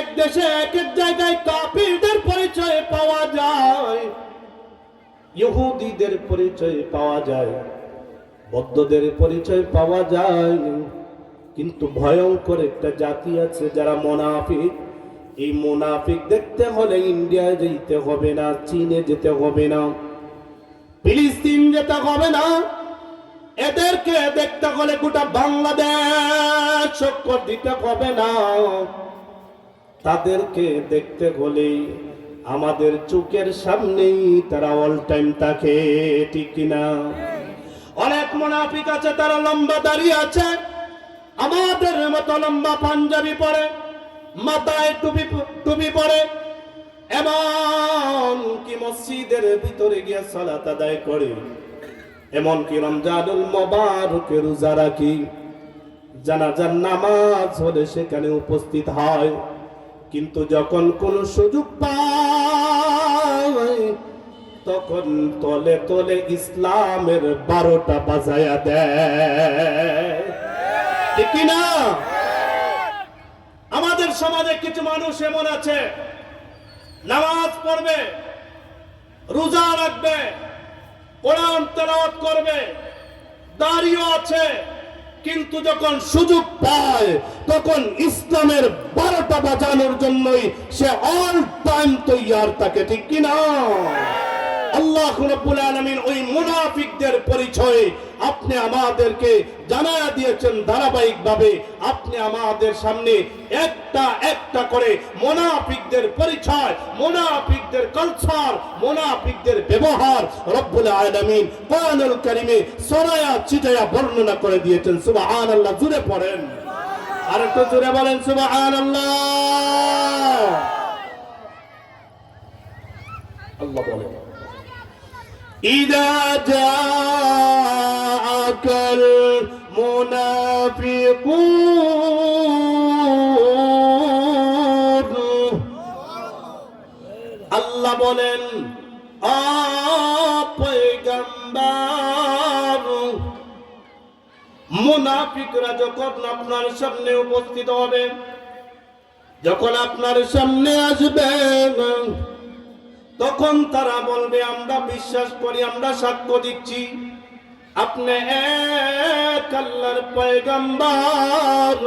এক দেশে এক এক জায়গায় কাফিরদের পরিচয় পাওয়া যায়, ইহুদিদের পরিচয় পাওয়া যায়, বৌদ্ধদের পরিচয় পাওয়া যায়, কিন্তু ভয়ঙ্কর একটা জাতি আছে যারা মুনাফিক। এই মুনাফিক দেখতে হলে ইন্ডিয়ায় যেতে হবে না, চীনে যেতে হবে না, ফিলিস্তিন যেতে হবে না, এদেরকে দেখতে হলে গোটা বাংলাদেশ চক্কর দিতে হবে না। তাদেরকে দেখতে হলে আমাদের চোখের সামনেই তারা অল টাইম থাকে, ঠিক কিনা? অনেক মুনাফিক আছে, তারা লম্বা দাড়ি আছে, আমাদের মতো লম্বা পাঞ্জাবি পরে, মাথায় টুপি পরে, এমন কি মসজিদের ভিতরে গিয়ে সালাত আদায় করে, এমন কি রমজানুল মুবারকে রোজা রাখি, জানাজার নামাজ হলে সেখানে উপস্থিত হয়, কিন্তু যখন কোন সুযোগ পায় তখন তলে তলে ইসলামের 12টা বাজায়া দেয়, ঠিক না? আমাদের সমাজে কিছু মানুষ এমন আছে, নামাজ পড়বে, রোজা রাখবে, কোরআন তেলাওয়াত করবে, দাড়িও আছে, কিন্তু যখন সুযোগ পায় তখন ইসলামের 12টা বাজানোর জন্যই সে অল টাইম তৈয়ার থাকে, ঠিক কিনা? আল্লাহ রাব্বুল আলামিন ওই মুনাফিকদের পরিচয় আপনি আমাদেরকে জানায়া দিয়েছেন ধারাবাহিকভাবে। আপনি আমাদের সামনে একটা একটা করে মুনাফিকদের পরিচয়, মুনাফিকদের কালচার, মুনাফিকদের ব্যবহার রব্বুল আলামিন কোরআনুল কারীমে সরায়া চিটায়া বর্ণনা করে দিয়েছেন। সুবহানাল্লাহ, জোরে পড়েন, আর একটু জোরে বলেন সুবহানাল্লাহ। আল্লাহ বলেন, إذا جاءك المنافقون আল্লাহ বলেন, আ পয়গম্বর, মুনাফিকরা যখন আপনার সামনে উপস্থিত হবে, যখন আপনার সামনে আসবে, তখন তারা বলবে, আমরা বিশ্বাস করি, আমরা সাক্ষ্য দিচ্ছি আপনি এক আল্লাহর পয়গম্বর।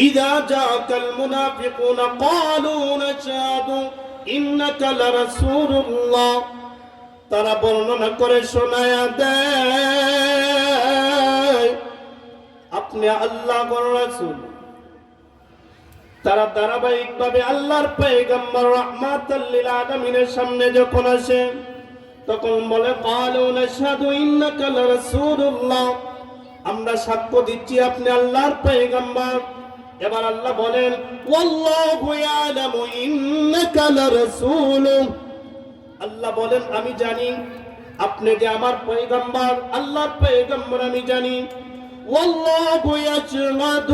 ইযা জাআকাল মুনাফিকুনা ক্বালু নাশহাদু ইন্নাকা লারাসূলুল্লাহ, তারা বর্ণনা করে শোনায়া দেয় আপনি আল্লাহর রাসূল। তারা ধারাবাহিকভাবে আল্লাহর পয়গম্বর রাহমাতাল লিল আলামিনের সামনে যখন আসে তখন বলে, ক্বালু নাশহাদু ইন্নাকা লারাসূলুল্লাহ, আমরা সাক্ষ্য দিচ্ছি আপনি আল্লাহর পয়গম্বর। এবার আল্লাহ বলেন, ওয়াল্লাহু ইয়ালামু ইন্নাকা লারাসূলু, আল্লাহ বলেন আমি জানি আপনি যে আমার পয়গম্বর, আল্লাহর পয়গম্বর আমি জানি। والله يشهد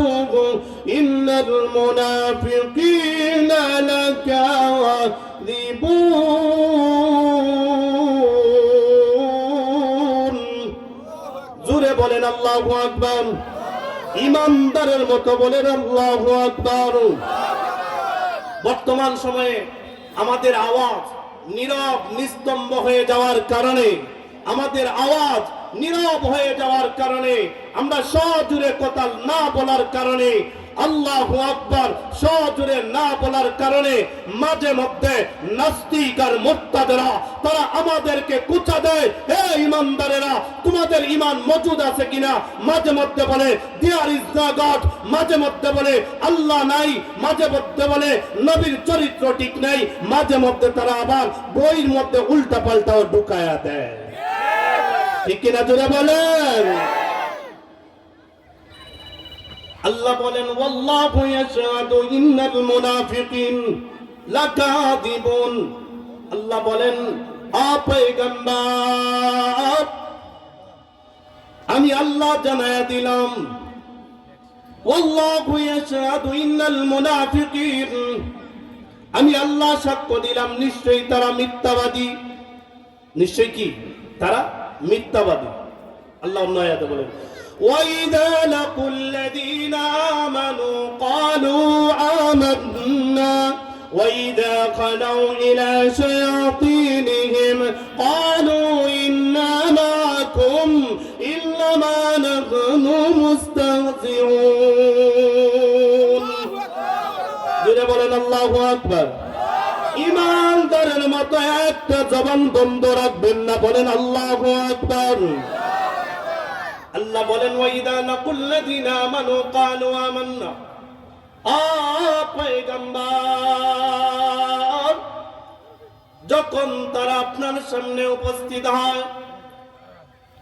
إن المنافقين لكاذبون, জোরে বলেন আল্লাহু আকবার, ইমানদারের মতো বলেন আল্লাহু আকবার। বর্তমান সময়ে আমাদের আওয়াজ নীরব নিস্তম্ভ হয়ে যাওয়ার কারণে, আমাদের আওয়াজ নীরব হয়ে যাওয়ার কারণে, আমরা সজোরে কথা না বলার কারণে, আল্লাহু আকবার সজোরে না বলার কারণে মাঝে মধ্যে নাস্তিক আর মুরতাদরা তারা আমাদেরকে কুচা দেয়, হে ইমানদারেরা তোমাদের ঈমান মজুদ আছে কিনা? মাঝে মধ্যে বলে দেয়ার ইজ নো গড, মাঝে মধ্যে বলে আল্লাহ নাই, মাঝে মধ্যে বলে নবীর চরিত্র ঠিক নাই, মাঝে মধ্যে তারা আবার বইয়ের মধ্যে উল্টা পাল্টাও ঢুকায়া দেয়, ঠিক কিনা? জোরে বলেন। আল্লাহ বলেন, ওয়াল্লাহু ইয়াশহাদু ইন্নাল মুনাফিকিন লাকাযিবুন, আল্লাহ বলেন আ পয়গম্বর আমি আল্লাহ জানায়া দিলাম, ওয়াল্লাহু ইয়াশহাদু ইন্নাল মুনাফিকিন, আমি আল্লাহ সাক্ষ্য দিলাম নিশ্চয়ই তারা মিথ্যাবাদী। নিশ্চয়ই কি? তারা মিথ্যাবাদী। আল্লাহ অন্য আয়াতে বলেন, وَإِذَا لَقُوا الَّذِينَ آمَنُوا قَالُوا وإذا خلوا إلى شياطينهم قالوا إنا معكم إنما نحن مستهزئون জোরে বলেন আল্লাহু আকবার। ইমানদারের মতো একটা জবান বন্ধ রাখবেন না, বলেন আল্লাহু আকবার। আল্লাহ বলেন ওয়াইদা লাকুল্লাযিনা আমানু ক্বালু আমান্না। পয়গম্বর, যখন তারা আপনার সামনে উপস্থিত হয়,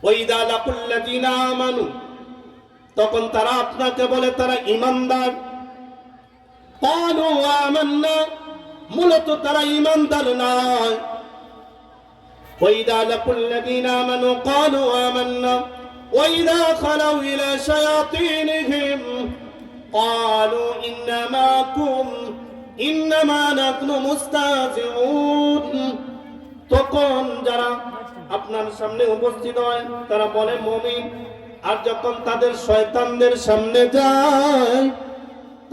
ওয়াইদা লাকুল্লাযিনা আমানু, তখন তারা আপনাকে বলে তারা ঈমানদার। ক্বালু আমান্না, মূলত তারা ঈমানদার নয়। ওয়াইদা লাকুল্লাযিনা আমানু ক্বালু আমান্না ওয়াইদা খালাউ ইলা শায়াতিনহিম ক্বালু ইন্না মাকুম ইন্নামা নাহনু মুস্তাহজিউন। তখন যারা আপনার সামনে উপস্থিত হয় তারা বলে মুমিন, আর যখন তাদের শয়তানদের সামনে যায়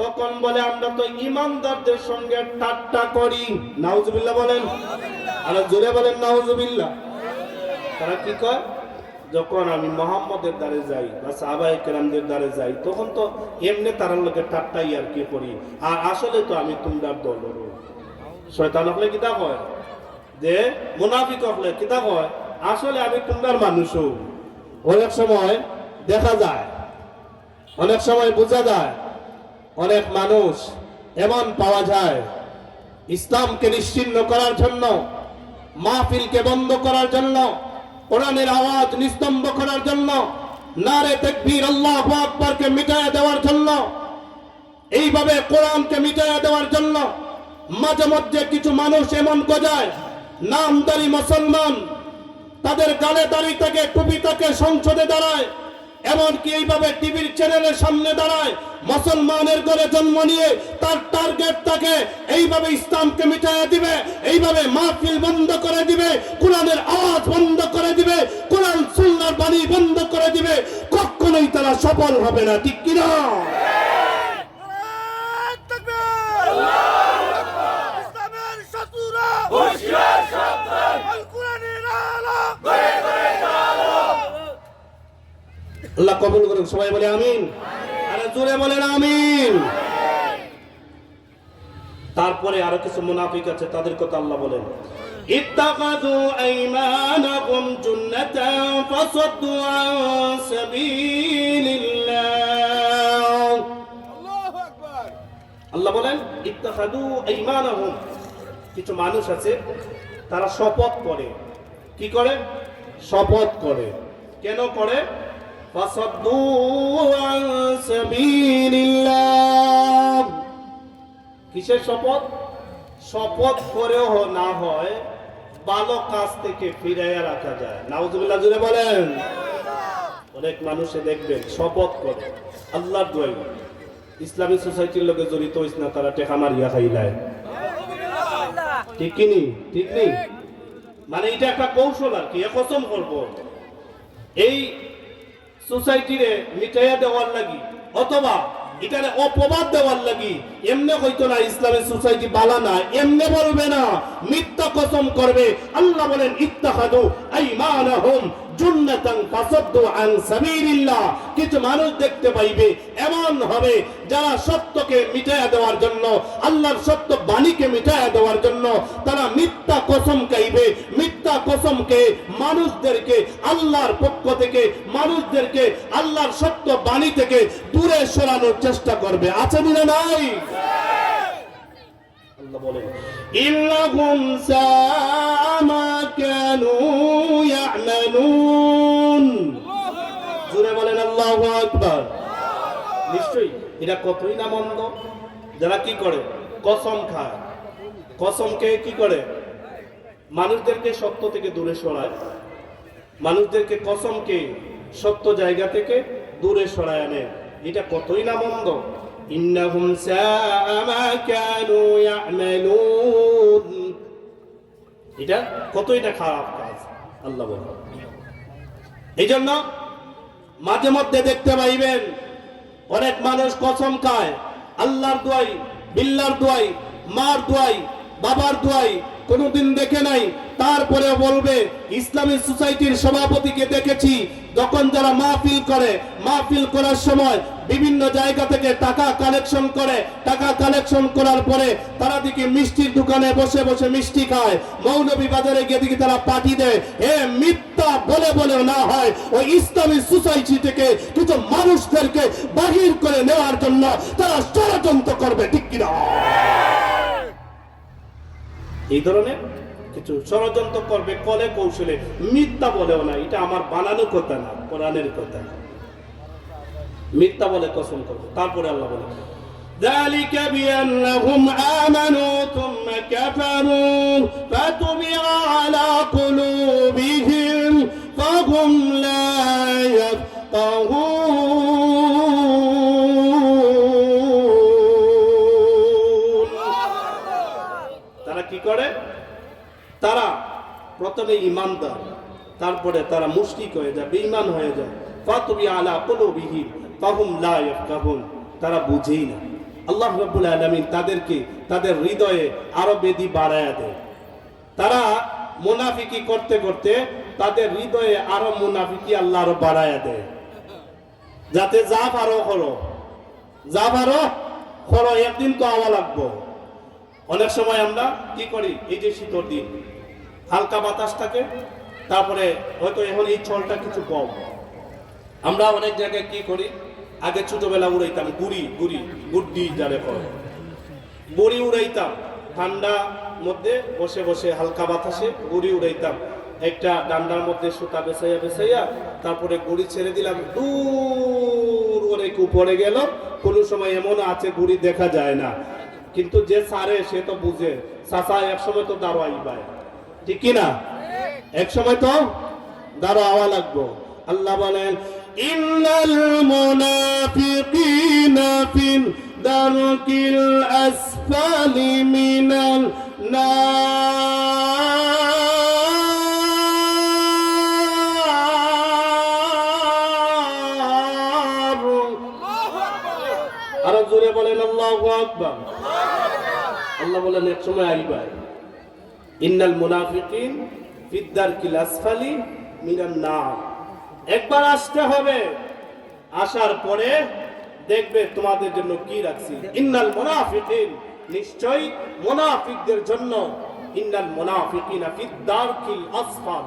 তখন বলে আমরা তো ঈমানদারদের সঙ্গে ঠাট্টা করি। নাউজুবিল্লাহ বলেন, আর জোরে বলেন নাউজুবিল্লাহ। তারা কি কয়, যখন আমি মুহাম্মদের দ্বারে যাই বা সাহাবায়ে কেরামদের দ্বারে যাই তখন তো এমনি তার লোকে ঠাট্টাই আর কি করি, আর আসলে তো আমি তোমরা দল। শয়তান হলে কিতা কয়, যে মুনাফিক হলে কিতা কয়, আসলে আমি তোমরার মানুষও। অনেক সময় দেখা যায়, অনেক সময় বোঝা যায়, অনেক মানুষ এমন পাওয়া যায় ইসলামকে নিশ্চিহ্ন করার জন্য, মাহফিলকে বন্ধ করার জন্য, কোরআনের আওয়াজ নিস্তম্ভ করার জন্য, নারে তাকবীর আল্লাহু আকবারকে মিটায়া দেওয়ার জন্য, এইভাবে কোরআনকে মিটায়া দেওয়ার জন্য মাঝে মধ্যে কিছু মানুষ এমন গজায়, নামদারি মুসলমান, তাদের গালে দাড়ি থাকে, টুপি থাকে, সংসদে দাঁড়ায়, এমনকি এইভাবে টিভির চ্যানেলের সামনে দাঁড়ায়, মুসলমানের ঘরে জন্ম নিয়ে তার টার্গেট থাকে এইভাবে ইসলামকে মিটাইয়া দিবে, এইভাবে মাহফিল বন্ধ করে দিবে, কোরআনের আওয়াজ বন্ধ করে দিবে, কোরআন সুন্নাহর বাণী বন্ধ করে দিবে। কখনোই তারা সফল হবে না, ঠিক কি না? আল্লাহ কবুল করুন, সবাই বলে আমিন, আরে জোরে বলেন আমিন। তারপরে আরো কিছু মুনাফিক আছে, তাদের কথা আল্লাহ বলেন ইত্তাখাযু আইমানাকুম জুন্নাতান ফাসাদ্দু আন সাবিলিল্লাহ। আল্লাহু আকবার। আল্লাহ বলেন ইত্তাখাযু আইমানাহুম, কিছু মানুষ আছে তারা শপথ করে। কি করে? শপথ করে। কেন করে? ফাসাদ্দু আন সাবিলিল্লাহ। কিসের শপথ? শপথ করেও না হয় ভালো কাজ থেকে ফিরাইয়া রাখা যায়। নাউজুবিল্লাহ জুড়ে বলেন। অনেক মানুষে দেখবেন শপথ করে আল্লাহর দোয়াই ইসলামী সোসাইটির লোকে জড়িত হইস না, তারা টেকা মারিয়া খাইলায়। ঠিক কি নি? ঠিক নেই? মানে এটা একটা কৌশল আর কি, কসম করবো এই সোসাইটিরে মিটাইয়া দেওয়ার লাগি অথবা এটারে অপবাদ দেওয়ার লাগি এমনে হইতো না ইসলামের সোসাইটি বালা না, এমনে বলবে না, মিথ্যা কসম করবে। আল্লাহ বলেন ইত্তাখাযু আইমানাহুম জুন্নাতান ফাসাদ্দু আন সাবিলিল্লাহ। কিছু মানুষ দেখতে পাইবে এমন হবে যারা সত্যকে মিটাইয়া দেওয়ার জন্য, আল্লাহর সত্য বাণীকে মিটাইয়া দেওয়ার জন্য তারা মিথ্যা কসম খাইবে। মিথ্যা কসমকে মানুষদেরকে আল্লাহর পক্ষ থেকে, মানুষদেরকে আল্লাহর সত্য বাণী থেকে দূরে সরানোর চেষ্টা করবে। আছে না নাই? আল্লাহ বলেন ইন্নাহুম সামা কানু ইয়ামালুন। জোরে বলেন আল্লাহু আকবার। নিশ্চয়ই এটা কতই না মন্দ যারা কি করে, কসম খায়। কসমকে কি করে? মানুষদেরকে সত্য থেকে দূরে সরায়, মানুষদেরকে কসমকে সত্য জায়গা থেকে দূরে সরায় আনে। এটা কতই না মন্দ। ইন্নাহুম সাআ মা কানু ইয়ামালুন, এটা কতই না খারাপ কাজ। আল্লাহ বলেন এই জন্য মাঝে মধ্যে দেখতে পাইবেন অনেক মানুষ কসম খায়, আল্লাহর দোয়াই, বিল্লাহর দোয়াই, মার দোয়াই বাবার দোয়াই কোনোদিন দেখে নাই, তারপরে বলবে ইসলামিক সোসাইটির সভাপতিকে দেখেছি যখন যারা মাহফিল করার সময় বিভিন্ন জায়গা থেকে টাকা কালেকশন করে, টাকা কালেকশন করার পরে তারা দিকে মিষ্টির দোকানে বসে বসে মিষ্টি খায়, মৌলভী বাজারে গিয়ে দিকে তারা পার্টি দেয়। হে মিথ্যা বলে বলে না হয় ওই ইসলামিক সোসাইটি থেকে কিছু মানুষদেরকে বাহির করে নেওয়ার জন্য তারা ষড়যন্ত্র করবে, ঠিক কিনা? এই ধরনের কিছু ষড়যন্ত্র করবে কলে কৌশলে, মিথ্যা বলেও না, এটা আমার বানানো কথা না, কোরআনের কথা। মিথ্যা বলে কসম করবে। তারপরে আল্লাহ বলে ذلك بأنهم آمنوا ثم كفروا فطبع على قلوبهم فهم لا يفقهون। তারা কি করে? তারা প্রথমে ঈমানদার, তারপরে তারা মুশরিক হয়ে যায়, বেঈমান হয়ে যায়। ফাতুবি আলা কুলুবিহিম ফাহুম লা ইয়াফকাহুন, তারা বুঝেই না। আল্লাহ রাব্বুল আলামিন তাদেরকে তাদের হৃদয়ে আরো বেদি বাড়ায়া দেয়। তারা মুনাফিকি করতে করতে তাদের হৃদয়ে আরো মুনাফিকি আল্লাহ আরো বাড়ায়া দেয়, যাতে যা পারো করো, একদিন তো আওয়া লাগবো। অনেক সময় আমরা কি করি, এই যে শীতের দিন হালকা বাতাস থাকে, তারপরে হয়তো এখন এই ছলটা কিছু কম, আমরা অনেক জায়গায় কি করি, আগে ছোটবেলা উড়াইতাম গুড্ডি যারে করে বড়ি উড়াইতাম, ঠান্ডা মধ্যে বসে বসে হালকা বাতাসে গুড়ি উড়াইতাম, একটা ডান্ডার মধ্যে সুতা বেছাইয়া তারপরে গুড়ি ছেড়ে দিলাম, দূর অনেক উপরে গেল। কোনো সময় এমন আছে গুড়ি দেখা যায় না, কিন্তু যে সারে সে তো বুঝে, চাচা এক সময় তো দাঁড়ো আইবাই, ঠিক কিনা? এক সময় তো দাঁড়ো আওয়া লাগবো। আল্লাহ বলেন ইন্নাল মুনাফিকিনা ফিল দারকিল আসফালি মিনাল নার। আরো জোরে বলেন আল্লাহু আকবার। আল্লাহ বলেন এক সময় আইবা, ইন্নাল মুনাফিকিন ফিদ দারকিল আসফালি মিনান নার। একবার আসতে হবে, আসার পরে দেখবে তোমাদের জন্য কি রাখছি। ইন্নাল মুনাফিকিন, নিশ্চয়ই মুনাফিকদের জন্য, ইন্নাল মুনাফিকিনা ফিদ দারকিল আসফাল।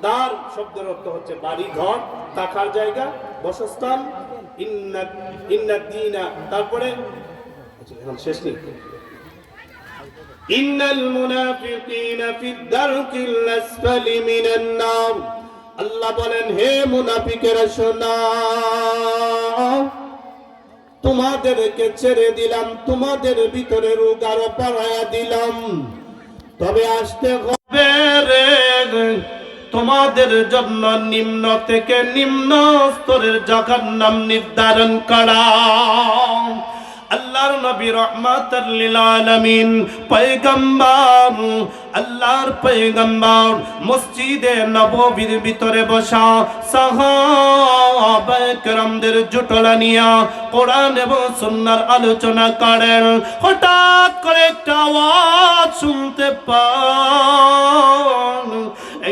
দার শব্দের অর্থ হচ্ছে বাড়ি, ঘর, থাকার জায়গা, বাসস্থান। ইন্না দীনা, তারপরে এখন শেষ নেই, ইন্নাল মুনাফিকিনা ফিদ দারকিল আসফালি মিনান নার। আল্লাহ বলেন হে মুনাফিকেরা শোনো, তোমাদেরকে ছেড়ে দিলাম, তোমাদের ভিতরে রোগ আরো বাড়ায়া দিলাম, তবে আসতে হবে রে তোমাদের জন্য নিম্ন থেকে নিম্ন স্তরের জাহান্নাম নির্ধারণ করা। আল্লাহর নবী রাহমাতাল লিল আলামিন পয়গম্বর, আল্লাহর পয়গম্বর মসজিদে নববীর ভিতরে বসা সাহাবায়ে কেরামদের জুটলা নিয়া কোরআন এবং সুন্নাহর আলোচনা করেন। হঠাৎ করে একটা আওয়াজ শুনতে পান,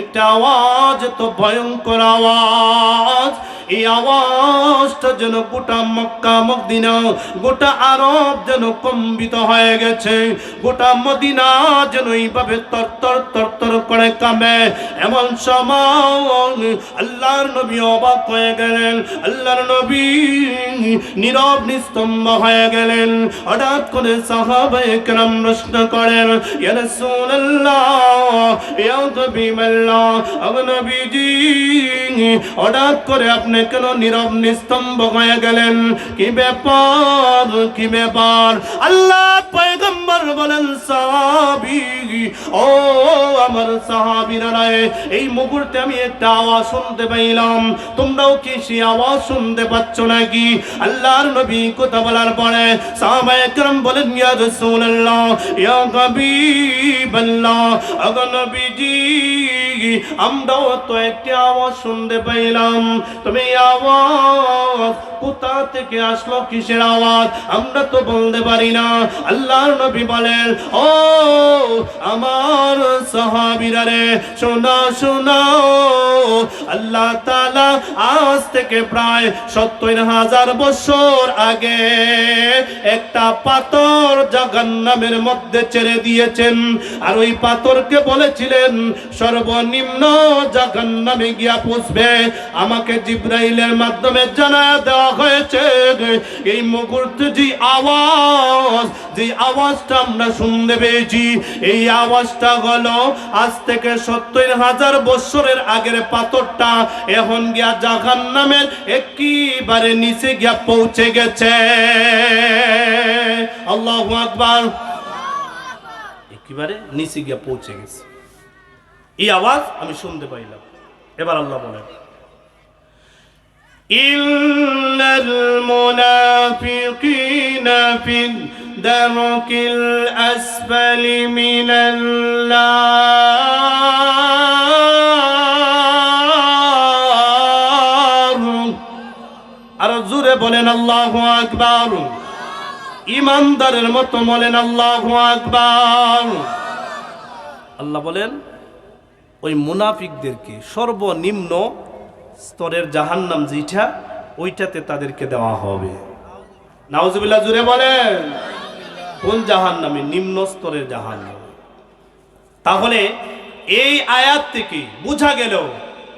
একটা আওয়াজ, তো ভয়ঙ্কর আওয়াজ। এই আওয়াজটা যেন গোটা মক্কা মদিনা, গোটা আরব যেন কম্পিত হয়ে গেছে, গোটা মদিনা যেন এইভাবে তরতর করে কাঁপে। এমন সময় আল্লাহর নবী অবাক হয়ে গেলেন, আল্লাহর নবী নীরব নিস্তম্ভ হয়ে গেলেন। হঠাৎ করে সাহাবায়ে কেরাম প্রশ্ন করেন, ইয়া রাসূলুল্লাহ, ইয়া হাবিবাল্লাহ, ও নবীজি, হঠাৎ করে আপনি কেন নীরব নিস্তম্ভ হয়ে গেলেন? কি ব্যাপার, কি ব্যাপার? আল্লাহ পয়গম্বর বলেন, সাহাবী, ও আমার সাহাবীরা, এই মুহূর্তে আমি একটা আওয়াজ শুনতে পাইলাম, তোমরাও কি সেই আওয়াজ শুনতে পাচ্ছ নাকি? আল্লাহর নবী কথা বলার পরে সাহাবায়ে কেরাম বলেন, ইয়া রাসূলুল্লাহ, ইয়া হাবিবাল্লাহ, ও নবীজি, আমরাও তো একটা আওয়াজ শুনতে পাইলাম, তবে এই আওয়াজ কোথা থেকে আসলো, কিসের আওয়াজ আমরা তো বলতে পারি না। আল্লাহর নবী বলেন, ও আমার সাহাবীরা রে, শোনো শোনো, আল্লাহ তাআলা আজ থেকে প্রায় 70,000 বছর আগে একটা পাথর জাহান্নামের মধ্যে ছেড়ে দিয়েছেন। আর ওই পাথরকে বলেছিলেন সর্বনিম্ন জাহান্নামে গিয়া পৌঁছবে। আমাকে জিবরাইলের মাধ্যমে জানায়া দেওয়া হয়েছে এই মুহূর্তে যে আওয়াজটা আমরা শুনতে পেয়েছি, এই আওয়াজটা হলো আজ থেকে 70,000 বছরের আগের পাথরটা এখন গিয়া জাহান্নামের একেবারে নিচে গিয়া পৌঁছে গেছে। আল্লাহু আকবার। একেবারে নিচে গিয়া পৌঁছে গেছে, এই আওয়াজ আমি শুনতে পাইলাম। এবার আল্লাহ বলেন, ইন্নাল মুনাফিকিনা ফিদ দারকিল আসফালি মিনান নার। আর জোরে বলেন আল্লাহু আকবার। ইমানদারের মতো বলেন আল্লাহু আকবার। আল্লাহ বলেন ওই মুনাফিকদেরকে সর্বনিম্ন স্তরের জাহান্নাম যেটা, ওইটাতে তাদেরকে দেওয়া হবে। নাউজুবিল্লাহ, জুড়ে বলেন। কোন জাহান্নামে? নিম্ন স্তরের জাহান্নাম। তাহলে এই আয়াত থেকে বোঝা গেল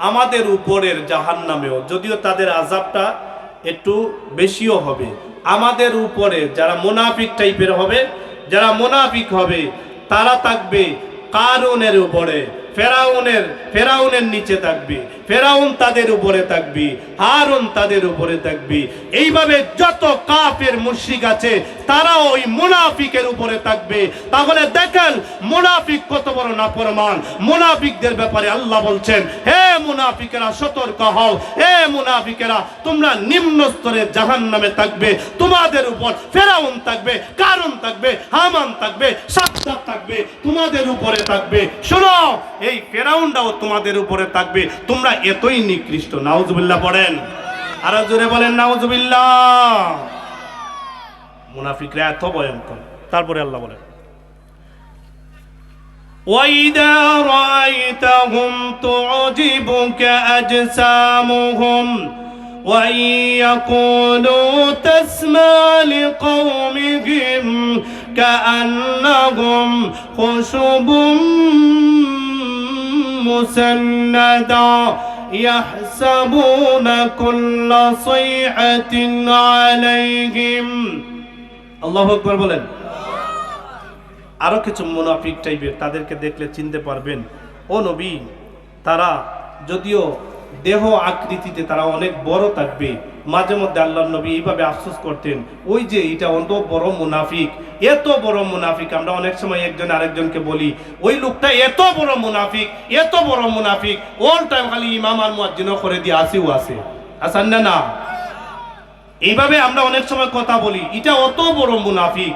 আমাদের উপরের জাহান্নামেও, যদিও তাদের আযাবটা একটু বেশিও হবে, আমাদের উপরে যারা মুনাফিক টাইপের হবে, যারা মুনাফিক হবে তারা থাকবে কারুনের উপরে, ফেরাউনের নিচে থাকবে, ফেরাউন তাদের উপরে থাকবে, হারুন তাদের উপরে থাকবে। এইভাবে যত কাফের মুশরিক আছে তারা ওই মুনাফিকের উপরে থাকবে। তাহলে দেখেন মুনাফিক কত বড় নাফরমান। মুনাফিকদের ব্যাপারে আল্লাহ বলছেন, হে মুনাফিকেরা সতর্ক হও, হে মুনাফিকেরা তোমরা নিম্ন স্তরের জাহান্নামে থাকবে। তোমাদের উপর ফেরাউন থাকবে, কারুন থাকবে, হামান থাকবে, সাদ্দাত থাকবে, তোমাদের উপরে থাকবে। শোনো, এই ফেরাউনটাও তোমাদের উপরে থাকবে। তোমরা এতই নিকৃষ্ট। নাউজুবিল্লাহ পড়েন, আর জোরে বলেন নাউজুবিল্লাহ। মুনাফিকরা এত ভয়ঙ্কর। তারপরে আল্লাহ বলেন, ওয়াইদা রাআইতাহুম তু'জিবুকা আজসামুহুম ওয়া ইয়াকুলু তাসমা লিকাওমিহিম কাআন্নাহুম খুশুবুম মুসান্নাদা ইয়াহসাবুনা কুল্লা সাইহাতিন আলাইহিম। আল্লাহু আকবার বলেন। আরো কিছু মুনাফিক টাইপের, তাদেরকে দেখলে চিনতে পারবেন, ও নবী তারা যদিও দেহ আকৃতিতে তারা অনেক বড় থাকবে। মাঝে মধ্যে আল্লাহর নবী এইভাবে আফসোস করতেন, ওই যে এটা অত বড় মুনাফিক, এত বড় মুনাফিক। আমরা অনেক সময় একজন আরেকজনকে বলি, ওই লোকটা এত বড় মুনাফিক, এত বড় মুনাফিক, অল টাইম খালি ইমাম আর মুয়াজ্জিনও করে দিয়ে আসেও আছে, আসান না না। এইভাবে আমরা অনেক সময় কথা বলি, এটা অত বড় মুনাফিক,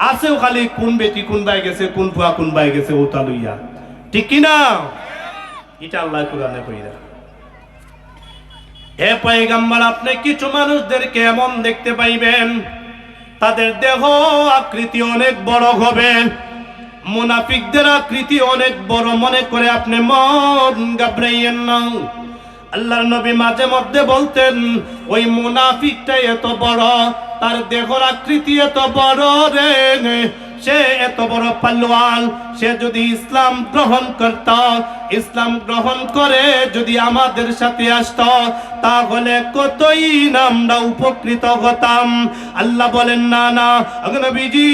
আসেও খালি কোন বেটি কোন বাই গেছে, কোন ফুয়া কোন বাই গেছে ওটা লইয়া, ঠিক কিনা? এটা আল্লাহ কোরআনে কইরা। হে পয়গম্বর, আপনি কিছু মানুষদেরকে এমন দেখতে পাইবেন তাদের দেহ আকৃতি অনেক বড় হবে, মুনাফিকদের আকৃতি অনেক বড় মনে করে আপনি মন ঘাবড়াইয়েন না। আল্লাহর নবী মাঝে মধ্যে বলতেন, ওই মুনাফিকটা এত বড়, তার দেহর আকৃতি এত বড় রে, সে এত বড় পালোয়ান, সে যদি ইসলাম গ্রহণ করত, ইসলাম গ্রহণ করে যদি আমাদের সাথে আসত, তাহলে কতই না আমরা উপকৃত হতাম। আল্লাহ বলেন, না না নবীজি,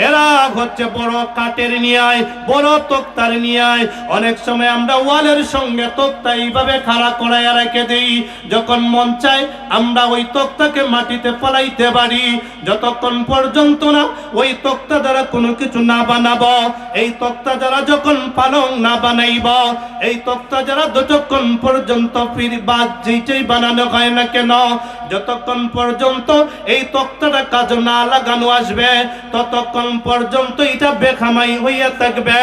এরা হচ্ছে বড় কাঠের নিয়ায়, বড় তক্তার নিয়ায়। অনেক সময় আমরা ওয়ালের সঙ্গে তক্তা এইভাবে খাড়া করাইয়া রেখে দিই, যখন মন চায় আমরা ওই তক্তাকে মাটিতে ফলাইতে পারি। যতক্ষণ পর্যন্ত না ওই তক্তা দ্বারা কোনো কিছু না বানাবো, এই তক্তা যারা যখন পালং না বানাইব, এই তক্তা যারা যতক্ষণ পর্যন্ত ফিরবাদ যেটাই বানানো হয় না কেন, যতক্ষণ পর্যন্ত এই তক্তাটা কাজ না লাগানো আসবে, ততক্ষণ পর্যন্ত এটা বেখামাই হইয়া থাকবে।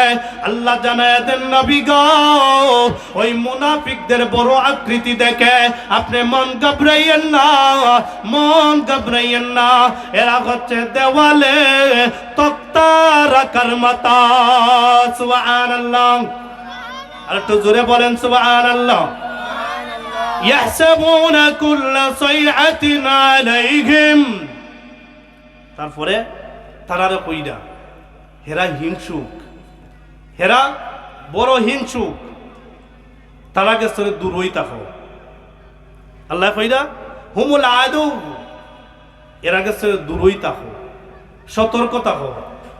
আল্লাহ জানায় দেন, নবী গো, ওই মুনাফিকদের বড় আকৃতি দেখে আপনি মন ঘাবড়াইয়েন না, মন ঘাবড়াইয়েন না। এরা হচ্ছে দেওয়ালে তক্তা রাখার মাতা। সুবহানাল্লাহ, আর একটু জোরে বলেন সুবহানাল্লাহ। ইয়াহসাবুনা কুল্লা সাইআতিন আলাইহিম, তারপরে তারারে কইরা হেরা হিংসুক, হেরা বড় হিংসুক, তারা গেছে দূর হই থাকো। আল্লাহ কইরা হুমুল আদু, এরা গেছে দূর হই থাকো, সতর্ক থাকো।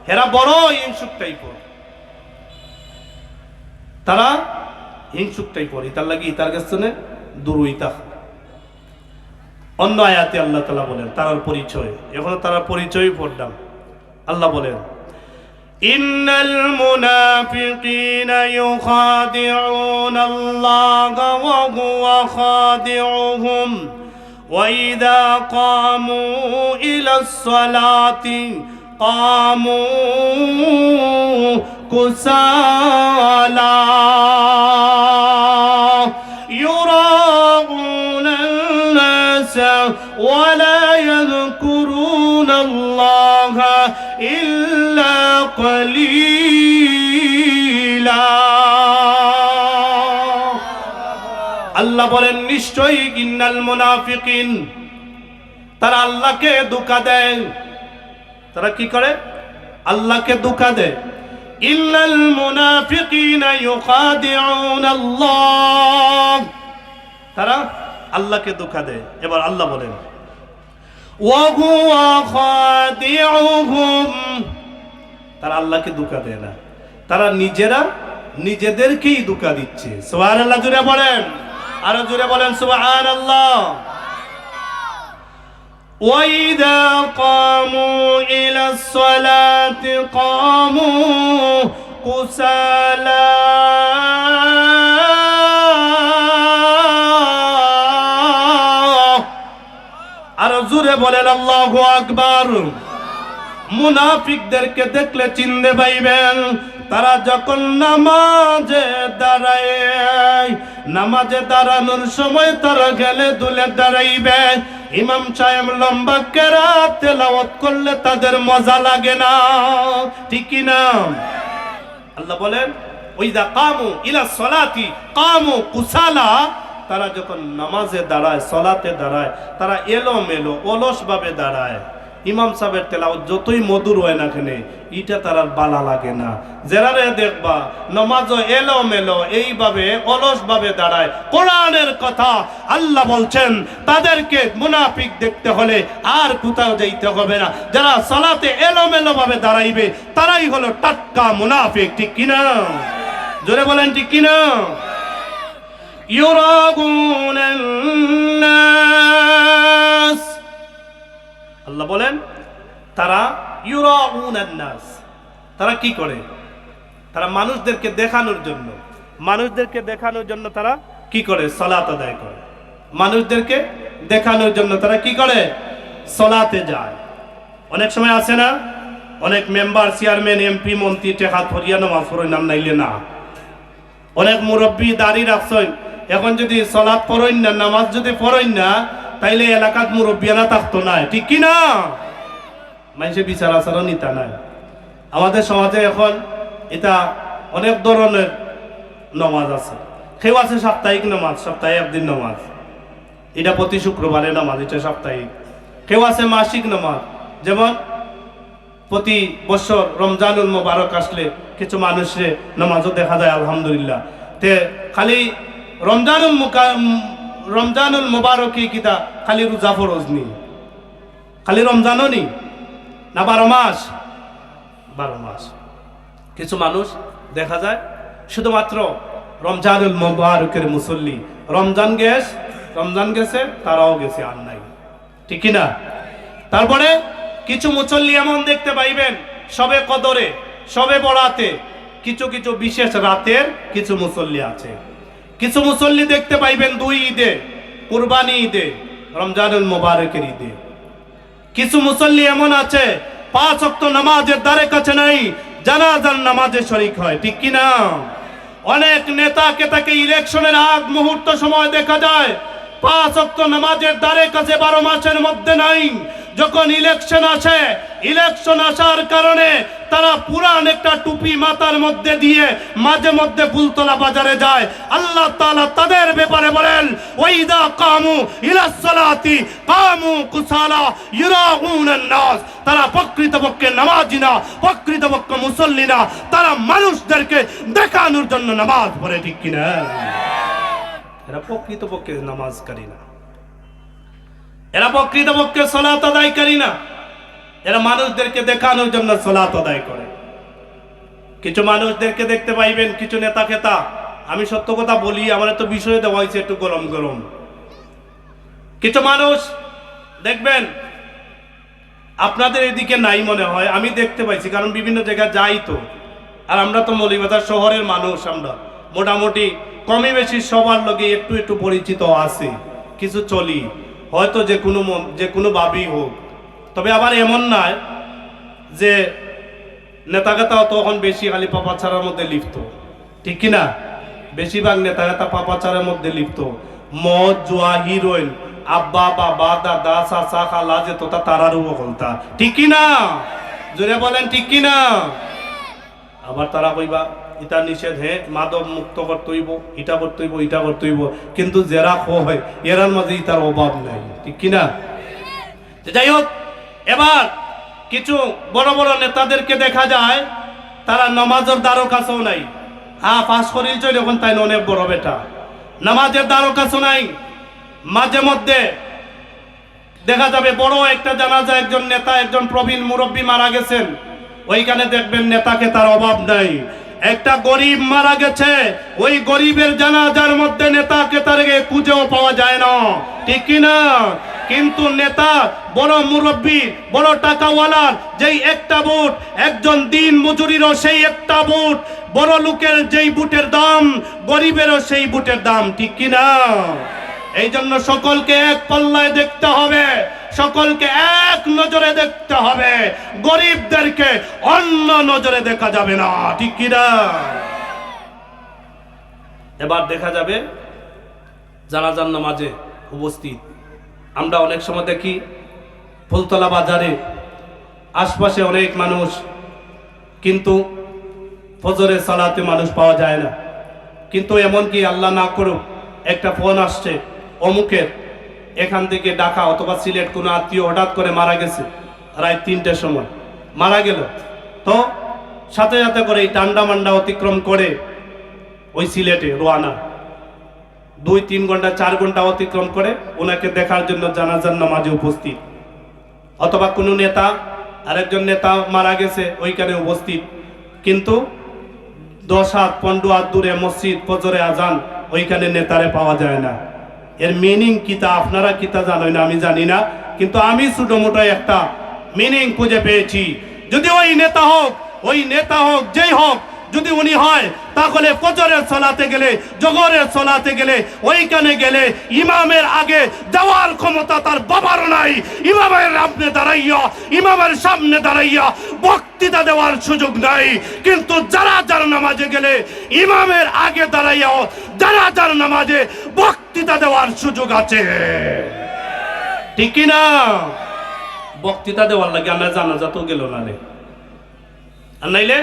হেরা বড় হিংসুক টাইপর, তারা হিংসুক টাইপর, ইতার লাগি ইতার গেছে দূর হই থাকো। অন্য আয়াতে আল্লাহ তাআলা বলেন তার পরিচয়, এখন তার পরিচয় পড়লাম। আল্লাহ বলেন ইন্নাল মুনাফিকিনা ইউখাদিউনাল্লাহা ওয়া হুয়া খাদিউহুম ওয়া ইযা কামু ইলাস সালাতি কামু কুসালা ولا يذكرون الله إلا قليلا। আল্লাহ বলেন নিশ্চয়ই ইন্নাল মুনাফিকিন, তারা আল্লাহকে ধোঁকা দেয়। তারা কি করে? আল্লাহকে ধোঁকা দেয়। ইন্নাল মুনাফিকিনা ইউখাদিউনাল্লাহ, তারা আল্লাহকে ধোঁকা দেয়। এবার আল্লাহ বলেন ওয়া হুয়া খাদিউহুম, তারা আল্লাহকে ধোঁকা দেয় না, তারা নিজেরা নিজেদেরকেই ধোঁকা দিচ্ছে। সুবহানাল্লাহ জোরে বলেন, আরো জোরে বলেন সুবহানাল্লাহ। ওয়া ইযা কামু ইলাস সালাতি কামু কুসালা, আর জোরে বলেন আল্লাহু আকবার। মুনাফিকদেরকে দেখলে চিনতে পাইবেন, তারা যখন নামাজে দাঁড়ায়, নামাজে দাঁড়ানোর সময় তারা গেলে দুলে দাঁড়াইবে। ইমাম সাহেব লম্বা কেরাত তেলাওয়াত করলে তাদের মজা লাগে না, ঠিক কি না? আল্লাহ বলেন ওইদা কামু ইলা সলাতি কামু কুসালা, তারা যখন নামাজে দাঁড়ায়, সলাতে দাঁড়ায়, তারা এলোমেলো অলস ভাবে দাঁড়ায়। ইমাম সাহেবের তেলাওয়াত যতই মধুর হয় না কেন, এটা তার বালা লাগে না। যারারে দেখবা নামাজও এলোমেলো এইভাবে অলস ভাবে দাঁড়ায়, কোরআনের কথা আল্লাহ বলছেন তাদেরকে মুনাফিক দেখতে হলে আর কোথাও যাইতে হবে না। যারা সলাতে এলোমেলো ভাবে দাঁড়াইবে তারাই হলো টাটকা মুনাফিক, ঠিক কিনা? জোরে বলেন ঠিক কিনা? ইউরাগুনান নাস, আল্লাহ বলেন তারা ইউরাগুনান নাস, তারা কি করে? তারা মানুষদেরকে দেখানোর জন্য, মানুষদেরকে দেখানোর জন্য তারা কি করে? সালাত আদায় করে। মানুষদেরকে দেখানোর জন্য তারা কি করে? সালাতে যায়। অনেক সময় আছে না, অনেক মেম্বার, চেয়ারম্যান, এমপি, মন্ত্রী টেকাত ফরিয়া নামাজ পড়েন নাম নাইলে না। অনেক মুরব্বী দাঁড়িয়ে রাখছেন, এখন যদি সালাত পড়েন না, নামাজ যদি পড়েন না, তাইলে এলাকাত মুরব্বিয়ানা থাকতো না, ঠিক কি না? মানুষের বিচার আচরণ ইতা নাই। আমাদের সমাজে এখন এটা অনেক ধরনের নামাজ আছে। কেউ আছে সাপ্তাহিক নামাজ, সপ্তাহে একদিন নামাজ, এটা প্রতি শুক্রবারে নামাজ, এটা সাপ্তাহিক। কেউ আছে মাসিক নামাজ, যেমন প্রতি বছর রমজানুল মুবারক আসলে কিছু মানুষের নামাজও দেখা যায় আলহামদুলিল্লাহ। তে খালি রমজানুল মুবারকই কিতা খালি রোজা ফরজ নি, খালি রমজানও নি না, 12 মাস 12 মাস। কিছু মানুষ দেখা যায় শুধুমাত্র রমজানুল মুবারকের মুসল্লি, রমজান গেছে তারাও গেছে, আর নাই, ঠিক কিনা? তারপরে কিছু মুসল্লি এমন দেখতে পাইবেন সবে কদরে, সবে বরাতে, কিছু কিছু বিশেষ রাতের কিছু মুসল্লি আছে। কিছু মুসল্লি দেখতে পাইবেন 2 ঈদে, কুরবানি ঈদে, রমজানুল মুবারকের ঈদে। কিছু মুসল্লি এমন আছে 5 ওয়াক্ত নামাজের দ্বারে কাছে নাই, জানাজার নামাজে শরীক হয়, ঠিক কিনা? অনেক নেতাকে তাকে ইলেকশনের আগ মুহূর্ত সময় দেখা যায় 5 ওয়াক্ত নামাজের দ্বারে কাছে 12 মাসের মধ্যে নাই, যখন ইলেকশন আসে, ইলেকশন আসার কারণে তারা পুরান একটা টুপি মাথার মধ্যে দিয়ে মাঝে মধ্যে ফুলতলা বাজারে যায়। আল্লাহ তাআলা তাদের ব্যাপারে বলেন, ওয়াইদা কামু ইলাস সালাতি কামু কুসালা ইরাউনান নাস। তারা প্রকৃতপক্ষে নামাজি না, প্রকৃতপক্ষে মুসল্লি না, তারা মানুষদেরকে দেখানোর জন্য নামাজ পড়ে, ঠিক কিনা? এরা প্রকৃতপক্ষে নামাজকারী না, এরা প্রকৃতপক্ষে সালাত আদায়কারী না, এরা মানুষদেরকে দেখানোর জন্য সালাত আদায় করে। কিছু মানুষদেরকে দেখতে পাইবেন, কিছু নেতা খেতা, আমি সত্য কথা বলি, আমার তো বিষয় দেওয়া হয়েছে একটু গরম গরম। কিছু মানুষ দেখবেন, আপনাদের এদিকে নাই মনে হয়, আমি দেখতে পাইছি, কারণ বিভিন্ন জায়গায় যাই তো। আর আমরা তো মৌলভীবাজার শহরের মানুষ, আমরা মোটামুটি কমই বেশি সবার লগে একটু একটু পরিচিত আছি, কিছু চলি, হয়তো যে কোনো ভাবেই হোক। তবে আবার এমন নয় যে নেতাগেতাও তখন বেশি খালি পাপাচারের মধ্যে লিপ্ত, ঠিক কিনা? বেশিরভাগ নেতাগেতা পাপাচারের মধ্যে লিপ্ত। মদ, জুয়া, হিরোইন, আব্বা, বাবা, দাদা, চাচা, খালা যে তোতা তারারও বলতা, ঠিক কিনা? জোরে বলেন, ঠিক কিনা? আবার তারা কইবা ইটা নিষেধ, হে মাদক মুক্ত করতে হইব, ইটা করতে হইব, ইটা করতে হইব, কিন্তু যারা হয় এরার মাঝে ইটার অভাব নাই, ঠিক কিনা? যাই হোক, এবার কিছু বড় বড় নেতাদেরকে দেখা যায় তারা নামাজের দ্বারও কাছেও নাই। হ্যাঁ, পাস করিল চল এখন, তাই অনেক বড় বেটা, নামাজের দ্বারও কাছেও নাই। মাঝে মধ্যে দেখা যাবে বড় একটা জানাজা, একজন নেতা, একজন প্রবীণ মুরব্বী মারা গেছেন, ওইখানে দেখবেন নেতাকে তার অভাব নাই। একটা গরিব মারা গেছে, ওই গরিবের জানাজার মধ্যে নেতাকে তারকে খুঁজেও পাওয়া যায় না, ঠিক কিনা? কিন্তু নেতা, বড় মুরব্বী, বড় টাকাওয়ালার যেই একটা বুট, একজন দিন মজুরিরও সেই একটা বুট, বড় লোকের যেই বুটের দাম, গরিবেরও সেই বুটের দাম, ঠিক কিনা? এই জন্য সকলকে এক পাল্লায় দেখতে হবে, সকলকে এক নজরে দেখতে হবে, গরিবদেরকে অন্য নজরে দেখা যাবে না, ঠিক কিনা? এবার দেখা যাবে জানাজার নামাজে উপস্থিত। আমরা অনেক সময় দেখি ফুলতলা বাজারে আশপাশে অনেক মানুষ, কিন্তু ফজরের সালাতে মানুষ পাওয়া যায় না। কিন্তু এমনকি আল্লাহ না করুক একটা ফোন আসছে অমুকের এখান থেকে ঢাকা অথবা সিলেট কোনো আত্মীয় হঠাৎ করে মারা গেছে, রাত 3টার সময় মারা গেল, তো সাথে সাথে করে এই টান্ডা মান্ডা অতিক্রম করে ওই সিলেটে রোয়ানা, 2-3 ঘন্টা 4 ঘন্টা অতিক্রম করে ওনাকে দেখার জন্য জানাজার নামাজে উপস্থিত। অথবা কোনো নেতা, আরেকজন নেতা মারা গেছে, ওইখানে উপস্থিত, কিন্তু 10 হাত 15 হাত দূরে মসজিদ, ফজরে আজান, ওইখানে নেতারে পাওয়া যায় না। এর মিনিং কিতা আপনারা কিতা জানেন না, আমি জানি না, কিন্তু আমি ছোট মোটো একটা মিনিং খুঁজে পেয়েছি। যদি ওই নেতা হোক যেই হোক, যদি উনি হয়, তাহলে ফজরের সালাতে গেলে, জোহরের সালাতে গেলে, ওইখানে গেলে ইমামের আগে যাওয়ার ক্ষমতা তার বাবার নাই। ইমামের সামনে দাঁড়াইয়া বক্তৃতা দেওয়ার সুযোগ নাই। কিন্তু যার নামাজে গেলে ইমামের আগে দাঁড়াইয়াও যার নামাজে বক্তৃতা দেওয়ার সুযোগ আছে, ঠিক কিনা? বক্তৃতা দেওয়ার লাগে আমরা জানাজাতেও গেল না রে, আর নাইলে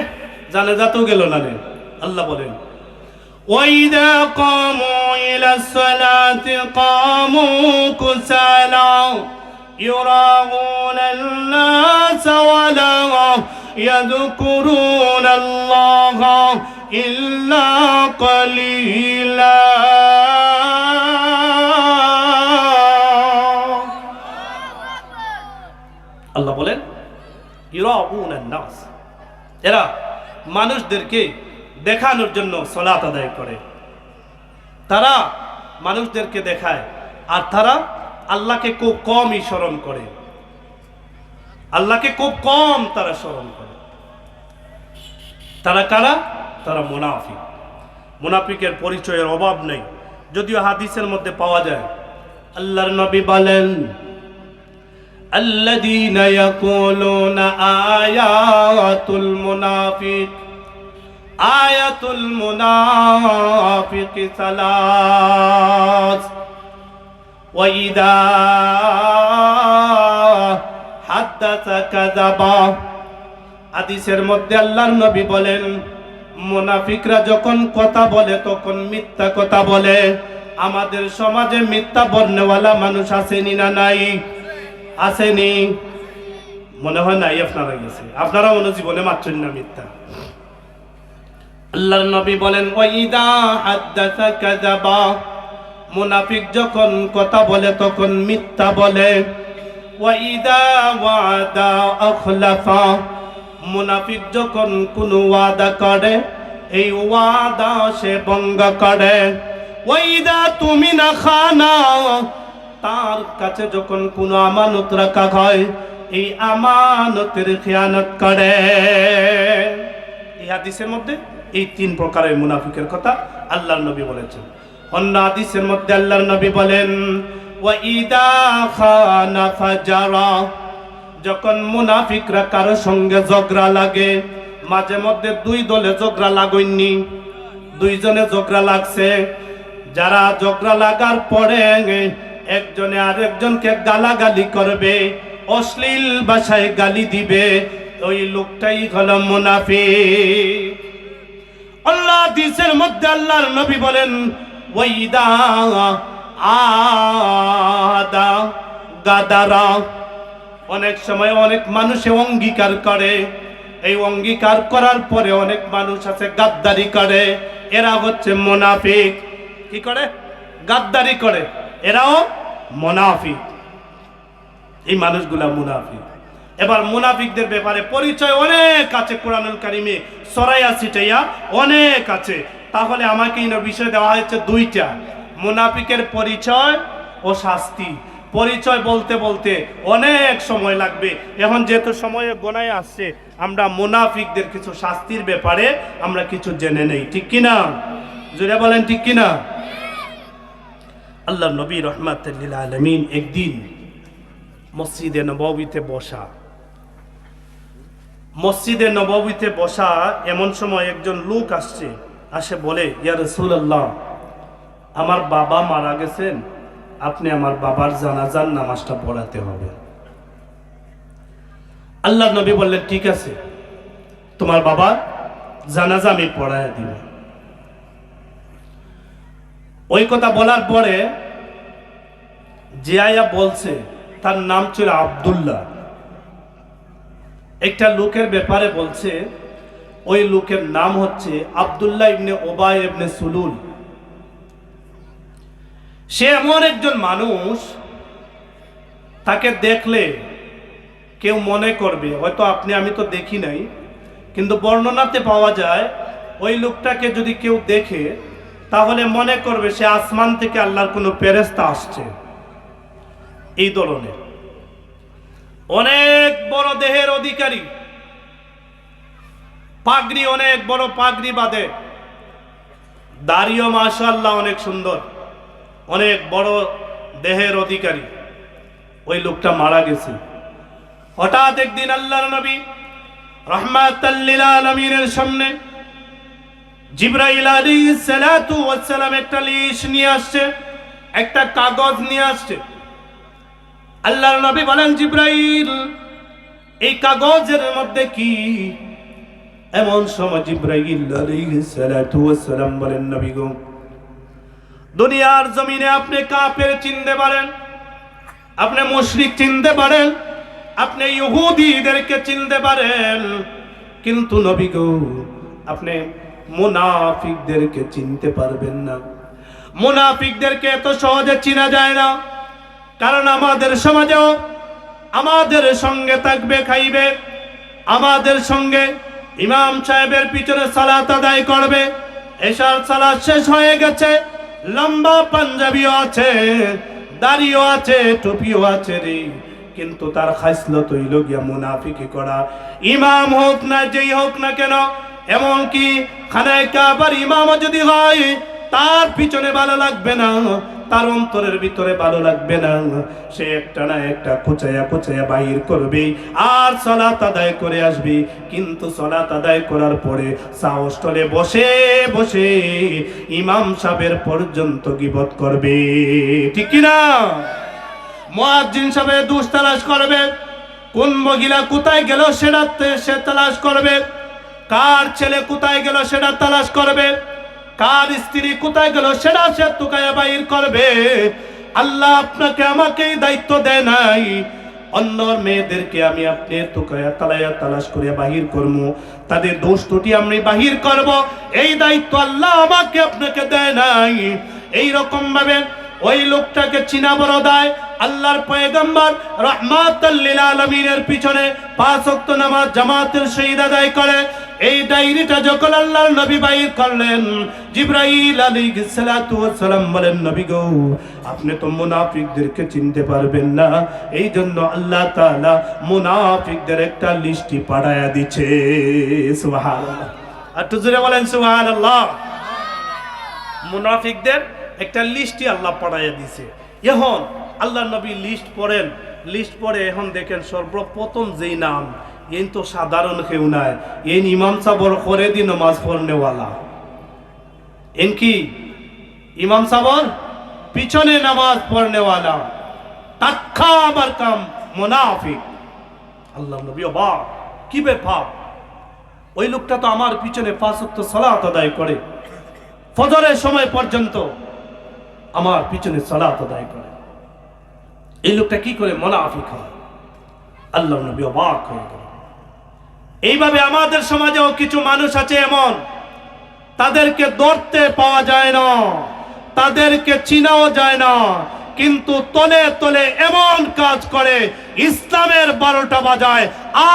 জানাজাতেও গেল না রে। আল্লাহ বলেন, ওয়াইদা কামু ইলাস সালাতি কামু কুসালা ইউরাউনান নাস ওয়া লা ইয়াযকুরুনাল্লাহা ইল্লা কালিলা। আল্লাহ বলেন, ইউরাউনান নাস, এরা মানুষদেরকে দেখানোর জন্য সালাত আদায় করে, তারা মানুষদেরকে দেখায়, আর তারা আল্লাহকে খুব কমই স্মরণ করে, আল্লাহকে খুব কম তারা স্মরণ করে। তারা কারা? তারা মুনাফিক। মুনাফিকের পরিচয়ের অভাব নেই, যদিও হাদিসের মধ্যে পাওয়া যায়। আল্লাহর নবী বলেন, আল্লাযীনা ইয়াকুলুনা আয়াতুল মুনাফিকি সালাস ওয়া ইযা হাদ্দাসা কাযাবা। হাদিসের মধ্যে আল্লাহর নবী বলেন, মুনাফিকরা যখন কথা বলে তখন মিথ্যা কথা বলে। আমাদের সমাজে মিথ্যা বর্ণওয়ালা মানুষ আসেনি না নাই? আসেনি? মনে হয় নাই, আপনারা গেছে, আপনারা মনে জীবনে মারছেন না মিথ্যা। আল্লাহর নবী বলেন, ওয়াইদা হাদ্দাসা কাযাবা। মুনাফিক যখন কথা বলে তখন মিথ্যা বলে। ওয়াইদা ওয়াদা আখলাফা। মুনাফিক যখন কোনো ওয়াদা করে এই ওয়াদা সে ভঙ্গ করে। ওয়াইদা তুমিনা খানা। তার কাছে যখন কোনো আমানত রাখা হয় এই আমানতের খেয়ানত করে। এই হাদিসের মধ্যে এই তিন প্রকারের মুনাফিকের কথা আল্লাহর নবী বলেছেন। অন্য হাদিসের মধ্যে আল্লাহর নবী বলেন, ওয়াইদা খানা ফাজারা। যখন মুনাফিকরা কারো সঙ্গে ঝগড়া লাগে, মাঝে মধ্যে দুই দলে ঝগড়া লাগেননি, দুইজনে ঝগড়া লাগছে। যারা ঝগড়া লাগার পরে একজনে আরেকজনকে গালাগালি করবে, অশ্লীল ভাষায় গালি দিবে, ওই লোকটাই হলো মুনাফিক। আল্লাহ হাদিসের মধ্যে আল্লাহর নবী বলেন, ওয়াইদা আদা গাদারা। অনেক সময় অনেক মানুষে অঙ্গীকার করে, এই অঙ্গীকার করার পরে অনেক মানুষ আছে গাদ্দারি করে। এরা হচ্ছে মুনাফিক। কি করে? গাদ্দারি করে, এরাও মুনাফিক। এই মানুষগুলা মুনাফিক। এবার মুনাফিকদের ব্যাপারে পরিচয় অনেক আছে কোরআনুল কারিমে, সরাইয়া ছিটাইয়া অনেক আছে। তাহলে আমাকে এই বিষয় দেওয়া হয়েছে দুইটা, মুনাফিকের পরিচয় ও শাস্তি। পরিচয় বলতে বলতে অনেক সময় লাগবে। এখন যেহেতু সময়ে গোনায় আসছে, আমরা মুনাফিকদের কিছু শাস্তির ব্যাপারে আমরা কিছু জেনে নেই, ঠিক কিনা? জোরে বলেন ঠিক কিনা? আল্লাহ নবী রাহমাতুল লিল আলামিন একদিন মসজিদে নববীতে বসা। মসজিদে নববীতে বসা এমন সময় একজন লোক আসছে, আসে বলে, ইয়া রাসূলুল্লাহ, আমার বাবা মারা গেছেন, আপনি আমার বাবার জানাজার নামাজটা পড়াতে হবে। আল্লাহ নবী বললেন, ঠিক আছে, তোমার বাবার জানাজা আমি পড়ায় দিব। ওই কথা বলার পরে যে আয়া বলছে তার নাম ছিল আব্দুল্লাহ। একটা লোকের ব্যাপারে বলছে, ওই লোকের নাম হচ্ছে আব্দুল্লাহ ইবনে উবাই ইবনে সুলুল। সে এমন একজন মানুষ, তাকে দেখলে কেউ মনে করবে, হয়তো আপনি আমি তো দেখি নাই, কিন্তু বর্ণনাতে পাওয়া যায় ওই লোকটাকে যদি কেউ দেখে তাহলে মনে করবে সে আসমান থেকে আল্লাহর কোনো ফেরেশতা আসছে। এই ধরনের অনেক বড় দেহের অধিকারী, পাগড়ি অনেক বড় পাগড়ি বাঁধে, দাড়িও মাশাআল্লাহ অনেক সুন্দর, অনেক বড় দেহের অধিকারী। ওই লোকটা মারা গেছে। হঠাৎ একদিন আল্লাহর নবী রাহমাতাল লিল আলামিনের সামনে জিবরাইল আলাইহিস সালাতু ওয়াস সালাম একটা লিস্ট নিয়ে আসছে, একটা কাগজ নিয়ে আসছে। আল্লাহর নবী বলেন, জিবরাইল, এই কাগজের মধ্যে কি? এমন সময় জিবরাইল আলাইহিস সালাতু ওয়াস সালাম বলেন, নবী গো, দুনিয়ার জমিনে আপনি কাফের চিনতে পারেন, আপনি মুশরিক চিনতে পারেন, আপনি ইহুদিদেরকে চিনতে পারেন, কিন্তু নবী গো, আপনি মুনাফিকদেরকে চিনতে পারবেন না। মুনাফিকদেরকে এত সহজে চিনা যায় না, কারণ আমাদের সমাজেও আমাদের সঙ্গে থাকবে, খাইবে, আমাদের সঙ্গে ইমাম সাহেবের পিছনে সালাত আদায় করবে। এশার সালাত শেষ হয়ে গেছে, লম্বা পাঞ্জাবিও আছে, দাড়িও আছে, টুপিও আছে রে, কিন্তু তার খাসলত হইল গিয়া মুনাফিকি করা। ইমাম হোক না যেই হোক না কেন, এমনকি খানায় কাবার ইমামও যদি হয়, তার পিছনে ভালো লাগবে না, তার অন্তরের ভিতরে ভালো লাগবে না। সে একটা না একটা কোচায়া কোচায়া বাহির করবে আর সালাত আদায় করে আসবে। কিন্তু সালাত আদায় করার পরে সাহসটলে বসে বসে ইমাম সাহেবের পর্যন্ত গীবত করবে, ঠিক কিনা? মুয়াজ্জিন সাহেব দোষ তালাশ করবে, কোন মহিলা কোথায় গেল সেটা সে তালাশ করবে, কার ছেলে কোথায় গেল সেটা তালাশ করবে, কার স্ত্রী কোথায় গেল সেটা সে তুকায়া বাইর করবে। আল্লাহ আপনাকে আমাকে এই দায়িত্ব দেয় নাই অন্য মেয়েদেরকে আমি আপনি তুকায়া তালায়া তালাশ করে বাহির করব, তাদের দোষ ত্রুটি আমি বাহির করব, এই দায়িত্ব আল্লাহ আমাকে আপনাকে দেয় নাই। এই রকম ভাবে ওই লোকটাকে চিনা বড় দায়। আল্লাহর পয়গম্বর রাহমাতাল লিল আলামিনের পিছনে 5 ওয়াক্ত নামাজ জামাতের সহিত আদায় করে। এই ডায়েরিটা যখন আল্লাহর নবী বাইর করলেন, জিবরাইল আলাইহিস সালাতু ওয়াস সালাম বলেন, নবী গো আপনি তো মুনাফিকদেরকে চিনতে পারবেন না, এই জন্য আল্লাহ তাআলা মুনাফিকদের একটা লিস্টি পাঠায়া দিয়েছে। সুবহানাল্লাহ, আর একটু জোরে বলেন সুবহানাল্লাহ। মুনাফিকদের একটা লিস্টই আল্লাহ পাঠাইয়া দিয়েছে। এখন আল্লাহ নবী লিস্ট পড়েন, লিস্ট পড়ে এখন দেখেন সর্বপ্রথম যেই নাম, এই তো সাধারণ কেউ নাই, এই ইমাম সাবর করে দি নামাজ পড়নেওয়ালা। এন কি ইমাম সাবর পিছনে নামাজ পড়নেওয়ালা, তাক্কা আবার কাম মুনাফিক। আল্লাহ নবী অবাক, কি ব্যাপার? ওই লোকটা তো আমার পিছনে 5 ওয়াক্ত সালাত আদায় করে, ফজরের সময় পর্যন্ত আমার পিছনে সালাত আদায় করে, এই লোকটা কি করে মুনাফিক হয়? আল্লাহ নবী অবাক হয়ে গেল। এইভাবে আমাদের সমাজেও কিছু মানুষ আছে এমন, তাদেরকে ধরতে পাওয়া যায় না, তাদেরকে চিনাও যায় না, কিন্তু তলে তলে এমন কাজ করে, ইসলামের 12টা বাজায়,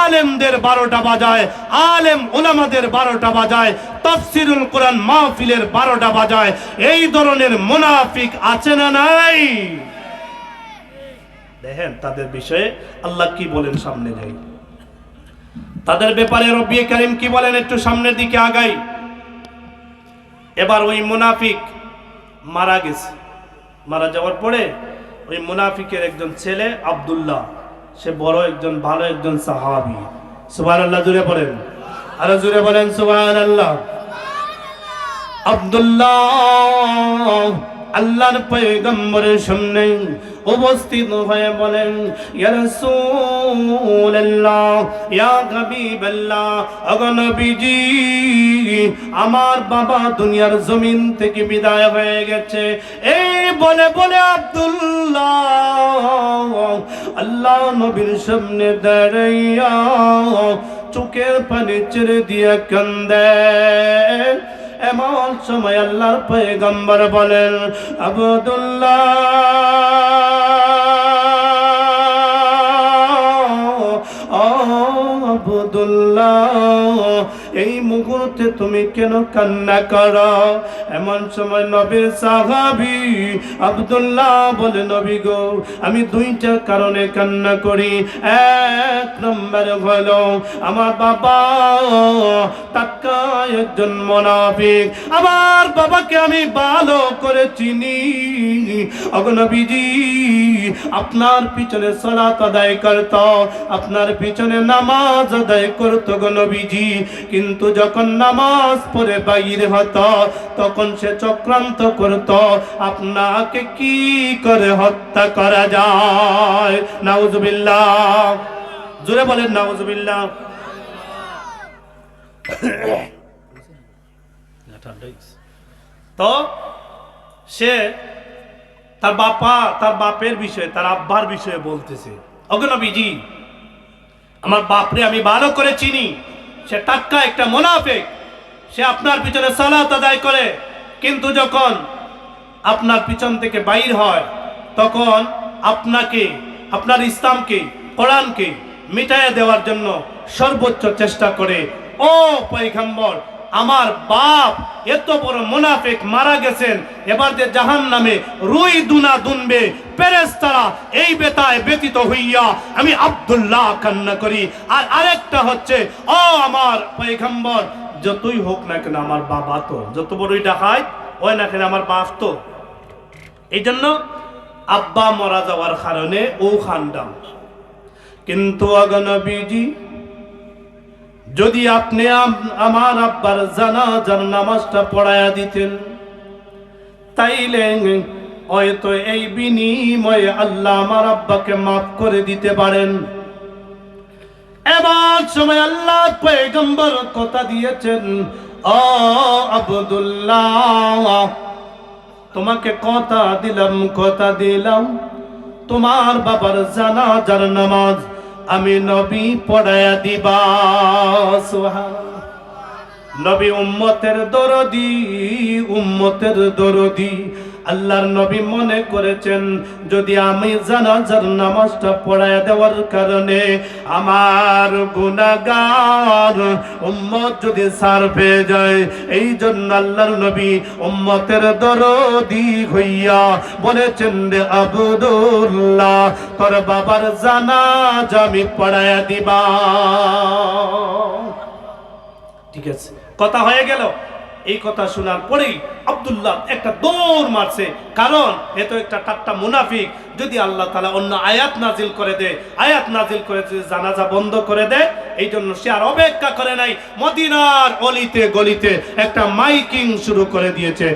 আলেমদের 12টা বাজায়, আলেম উলামাদের 12টা বাজায়, তাফসিরুল কোরআন মাহফিলের 12টা বাজায়। এই ধরনের মুনাফিক আছে না নাই? দেখেন তাদের বিষয়ে আল্লাহ কি বলেন, সামনে যাই, তাদের ব্যাপারে রব্বি কারীম কি বলেন, একটু সামনের দিকে আগাই। এবার ওই মুনাফিক মারা গেছে, মারা যাওয়ার পরে ওই মুনাফিকের একজন ছেলে আব্দুল্লাহ, সে বড় একজন ভালো একজন সাহাবী। সুবহানাল্লাহ, জুড়ে বলেন, আরো জুড়ে বলেন সুবহানাল্লাহ। আব্দুল্লাহ আল্লাহর পয়গম্বরের সামনে উপস্থিত হয়ে বলেন, ইয়া রাসূলুল্লাহ, ইয়া হাবিবাল্লাহ, ওগো নবীজি, আমার বাবা দুনিয়ার জমিন থেকে বিদায় হয়ে গেছে। এই বলে বলে আব্দুল্লাহ আল্লাহ নবীর সামনে দাঁড়াইয়া চোখের পানি ছেড়ে দিয়ে কান্দে। এমন সময় আল্লাহর পয়গম্বর বলেন, আব্দুল্লাহ আব্দুল্লাহ, এই মুহূর্তে তুমি কেন কান্না করো? এমন সময় নবীর সাহাবী আব্দুল্লাহ বলে, নবী গো, আমি 2টা কারণে কান্না করি। এক নম্বর হলো আমার বাবা তাক্কা একজন মুনাফিক, আমার বাবাকে আমি ভালো করে চিনি। ওগো নবীজি, আপনার পিছনে সালাত আদায় করত, আপনার পিছনে নামাজ আদায় করত গো নবীজি, কিন্তু যখন নামাজ পড়ে বাইর হতো তখন সে চক্রান্ত করত আপনাকে কি করে হত্যা করা যায়। নাউজুবিল্লাহ, জোরে বলেন নাউজুবিল্লাহ। তো সে তার বাপের বিষয়ে, তার আব্বার বিষয়ে বলতেছে, ওগো নবীজি, আমার বাপরে আমি ভালো করে চিনি, সে টাক্কা একটা মুনাফিক, সে আপনার পিছনে সালাত আদায় করে, কিন্তু যখন আপনার পিছন থেকে বাইর হয় তখন আপনাকে, আপনার ইসলামকে, কোরআনকে মিটাইয়া দেওয়ার জন্য সর্বোচ্চ চেষ্টা করে। ও পয়গম্বর, আমার বাপ এত বড় মুনাফিক মারা গেছেন, এবার যে জাহান্নামে রুই দুনা দুনবে ফেরেশতারা, এই বেতায় ব্যতীত হইয়া আমি আব্দুল্লাহ কান্না করি। আর আরেকটা হচ্ছে, ও আমার পয়গম্বর, যতই হোক না কেন আমার বাবা তো, যত বড়ই ডাকাত হয় না কেন আমার বাপ তো, এই জন্য আব্বা মারা যাওয়ার কারণে ও খান্ডাম। কিন্তু ওগো নবীজি, যদি আপনি আমার আব্বার জানাজার নামাজটা পড়ায়া দিতেন, তাইলে হয়তো এই বিনিময়ে আল্লাহ আমার আব্বাকে মাফ করে দিতে পারেন। এমন সময় আল্লাহ পয়গম্বর কথা দিয়েছেন, ও আব্দুল্লাহ, তোমাকে কথা দিলাম তোমার বাবার জানাজার নামাজ আমি নবী পড়ায়া দিবা। সুবহানাল্লাহ। নবী উম্মতের দরদি। আল্লাহর নবী মনে করেছেন যদি আমি জানাজার নামাজটা পড়ায় দেওয়ার কারণে আমার গুনাহগার উম্মত যদি ছাড় পেয়ে যায়, এই জন্য আল্লাহর নবী উম্মতের দরদি হইয়া বলেছেন, রে আব্দুল্লাহ, তোর বাবার জানাজা আমি পড়ায় দিবা। ঠিক আছে, কথা হয়ে গেল। এই কথা শোনার পরেই আব্দুল্লাহ একটা দৌড় মারছে, কারণ এ তো একটা টাট্টা মুনাফিক। যদি আল্লাহ তাআলা অন্য আয়াত নাজিল করে জানাজা বন্ধ করে দেয়, এই জন্য সে আর অপেক্ষা করে নাই, মদিনার অলিতে গলিতে একটা মাইকিং শুরু করে দিয়েছে।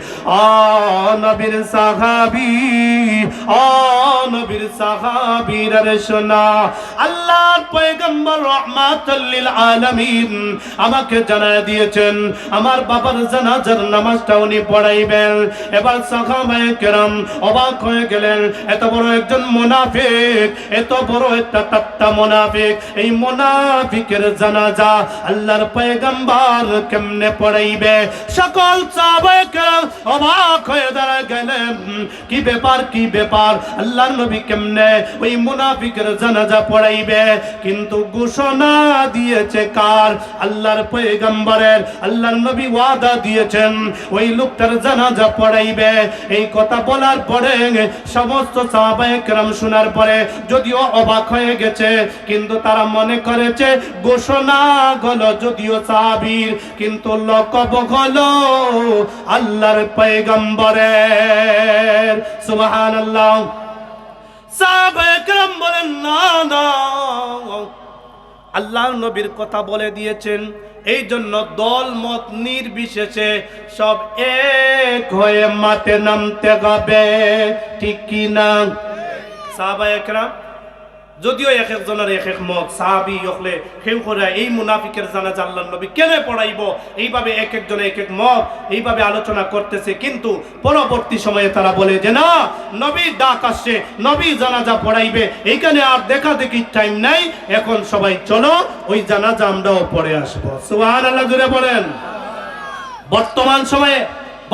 নবীর সাহাবী রে শোনা, আল্লাহর পয়গম্বর রাহমাতুল লিল আলামিন আমাকে জানায় দিয়েছেন আমার বাবার জানাজার নামাজটা উনি পড়াইবেন। এবার সাহাবায়ে কেরাম অবাক হয়ে গেলেন, এত বড় একজন মুনাফিক, এত বড় একটা টাট্টা মুনাফিক, এই মুনাফিকের জানাজা আল্লাহর পয়গম্বর কেমনে পড়াইবে? সকল সাহাবায়ে কেরাম অবাক হয়ে দাঁড়ায় গেলেন, কি ব্যাপার আল্লাহর নবী কেমনে ওই মুনাফিকের জানাজা পড়াইবে? কিন্তু ঘোষণা দিয়েছে কার? আল্লাহর পয়গম্বরের। আল্লাহর নবী ওয়াদা দিয়েছেন ওই লোকটার জানাজা পড়াইবে। এই কথা বলার পরে সমস্ত সাহাবায়ে কেরাম শোনার পরে যদিও অবাক হয়ে গেছে, কিন্তু তারা মনে করেছে ঘোষণা হলো যদিও সাহাবীর, কিন্তু লকব হলো আল্লাহর পয়গম্বরের। সুবহানাল্লাহ। সাহাবায়ে কেরাম বলেন, না, আল্লাহর নবীর কথা বলে দিয়েছেন, এই জন্য দল মত নির্বিশেষে সব এক হয়ে মাঠে নামতে হবে। ঠিক কি না? সাহাবায়ে কেরাম যদিও এক একজনের এক এক মত, সাহাবী হলে কেউ করে এই মুনাফিকের জানাজা আল্লাহর নবী কেন পড়াইব, এইভাবে এক একজনে এক এক মত এইভাবে আলোচনা করতেছে, কিন্তু পরবর্তী সময়ে তারা বলে যে না, নবী ডাক আসছে, নবী জানাজা পড়াইবে, এইখানে আর দেখা দেখি টাইম নাই, এখন সবাই চলো ওই জানাজা আমরাও পড়ে আসবো। সুবহানাল্লাহ জুড়ে বলেন। বর্তমান সময়ে,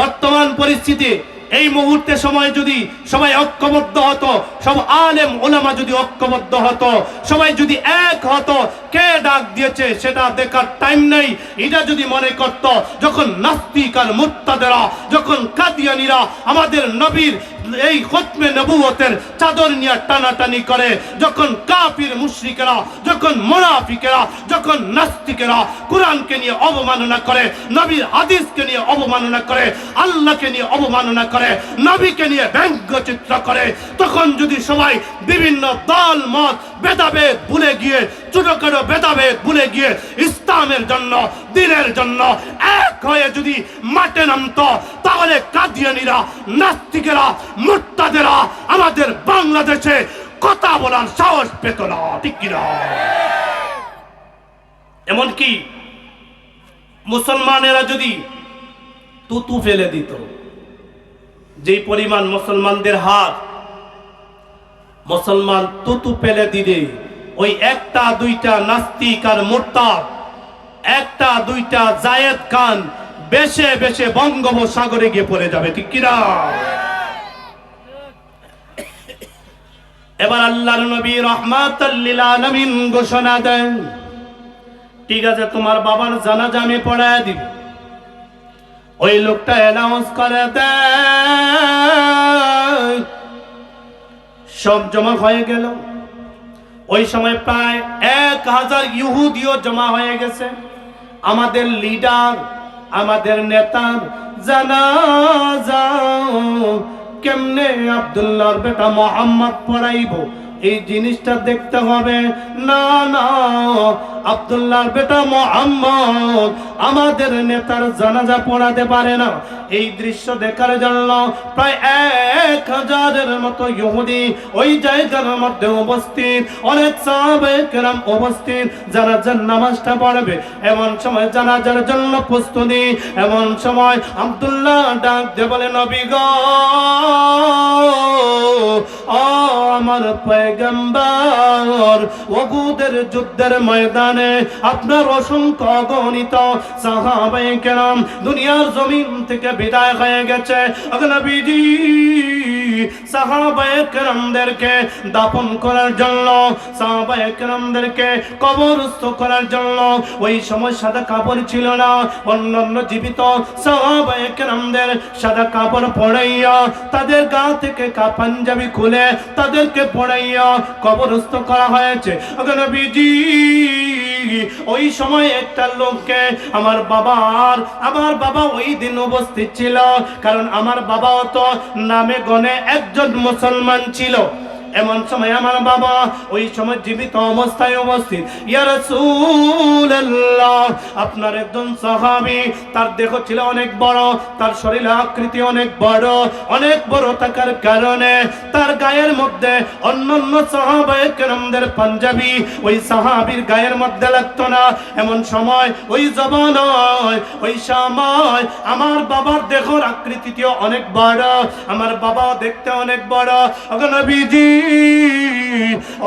বর্তমান পরিস্থিতি, এই মুহূর্তে সময় যদি সবাই ঐক্যবদ্ধ হতো, সব আলেম ওলামা যদি ঐক্যবদ্ধ হতো, সবাই যদি এক হতো, কে ডাক দিয়েছে সেটা দেখার টাইম নেই, এটা যদি মনে করত, যখন নাস্তিক আর মুরতাদেরা, যখন কাদিয়ানীরা আমাদের নবীর এই খতমে নবুয়তের চাদর নিয়ে টানাটানি করে, যখন কাফির মুশরিকেরা, যখন মুনাফিকেরা, যখন নাস্তিকেরা কোরআনকে নিয়ে অবমাননা করে, নবীর হাদিসকে নিয়ে অবমাননা করে, আল্লাহকে নিয়ে অবমাননা করে, নবীকে নিয়ে ব্যঙ্গচিত্র করে, তখন যদি সবাই বিভিন্ন দল মত ভেদাভেদ ভুলে গিয়ে, ছোটখাটো ভেদাভেদ ভুলে গিয়ে ইসলামের জন্য, দ্বীনের জন্য এক হয়ে যদি মাঠে নামতো, তাহলে কাদিয়ানীরা, নাস্তিকেরা, মুরতাদেরা আমাদের বাংলাদেশে কথা বলার সাহস পেত না। ঠিক কিনা? এমনকি মুসলমানেরা যদি তুতু ফেলে দিত, যেই পরিমাণ মুসলমানদের হাত, মুসলমান তুতু ফেলে দিলে ওই একটা দুইটা নাস্তিক আর মুরতাদ, একটা দুইটা জায়েদ খান বেশে বেশে বঙ্গোপসাগরে গিয়ে পড়ে যাবে। ঠিক কিনা? এবার আল্লাহর নবী রাহমাতুল লিল আলামিন ঘোষণা দেন, ঠিক আছে, তোমার বাবার জানাজা আমি পড়ায় দিব। ওই লোকটা অ্যানাউন্স করে দেয়, সব জমা হয়ে গেল। ওই সময় প্রায় 1000 ইহুদিও জমা হয়ে গেছে। আমাদের লিডার, আমাদের নেতার জানাজা কেমনে আব্দুল্লাহর বেটা মুহাম্মদ পড়াইব, এই জিনিসটা দেখতে হবে। না না, আব্দুল্লাহর বেটা মুহাম্মদ আমাদের নেতার জানাজা পড়াতে পারে না। এই দৃশ্য দেখার জন্য প্রায় 1000-এর মতো ইহুদি ওই জায়গার মধ্যে উপস্থিত, অনেক সাহাবায়ে কেরাম উপস্থিত জানাজার নামাজটা পড়বে। এমন সময় জানাজার জন্য প্রস্তুতি, এমন সময় আব্দুল্লাহ ডাক দিয়ে বলে, নবী গো, আমার পয়গম্বর, ওহুদের যুদ্ধের ময়দানে আপনার অসংখ্য অগণিত সাহাবায়ে কেরাম দুনিয়ার জমিন থেকে বিদায় হয়ে গেছে। নবীজি সাহাবায়ে কেরামদেরকে দাফন করার জন্য, সাহাবায়ে কেরামদেরকে কবরস্থ করার জন্য ওই সময় সাদা কাপড় ছিল না। অন্যান্য জীবিত সাহাবায়ে কেরামদের সাদা কাপড় পরাইয়া, তাদের গা থেকে পাঞ্জাবি খুলে তাদেরকে পরাইয়া কবরস্থ করা হয়েছে। নবীজি ওই সময় একটা লোককে, আমার বাবা ওই দিন উপস্থিত ছিল, কারণ আমার বাবাও তো নামে গনে একজন মুসলমান ছিল। এমন সময় আমার বাবা ওই সময় জীবিত অবস্থায় উপস্থিত। ইয়া রাসূলুল্লাহ, আপনার একজন সাহাবী, তার দেহ ছিল অনেক বড়, তার শরীর আকৃতি অনেক বড় থাকার কারণে তার গায়ের মধ্যে অন্যান্য সাহাবায়ে কেরামদের পাঞ্জাবি ওই সাহাবীর গায়ের মধ্যে লাগতো না। এমন সময় ওই জমানায়, ওই সময় আমার বাবার দেহর আকৃতিও অনেক বড়, আমার বাবা দেখতে অনেক বড়। নবীজি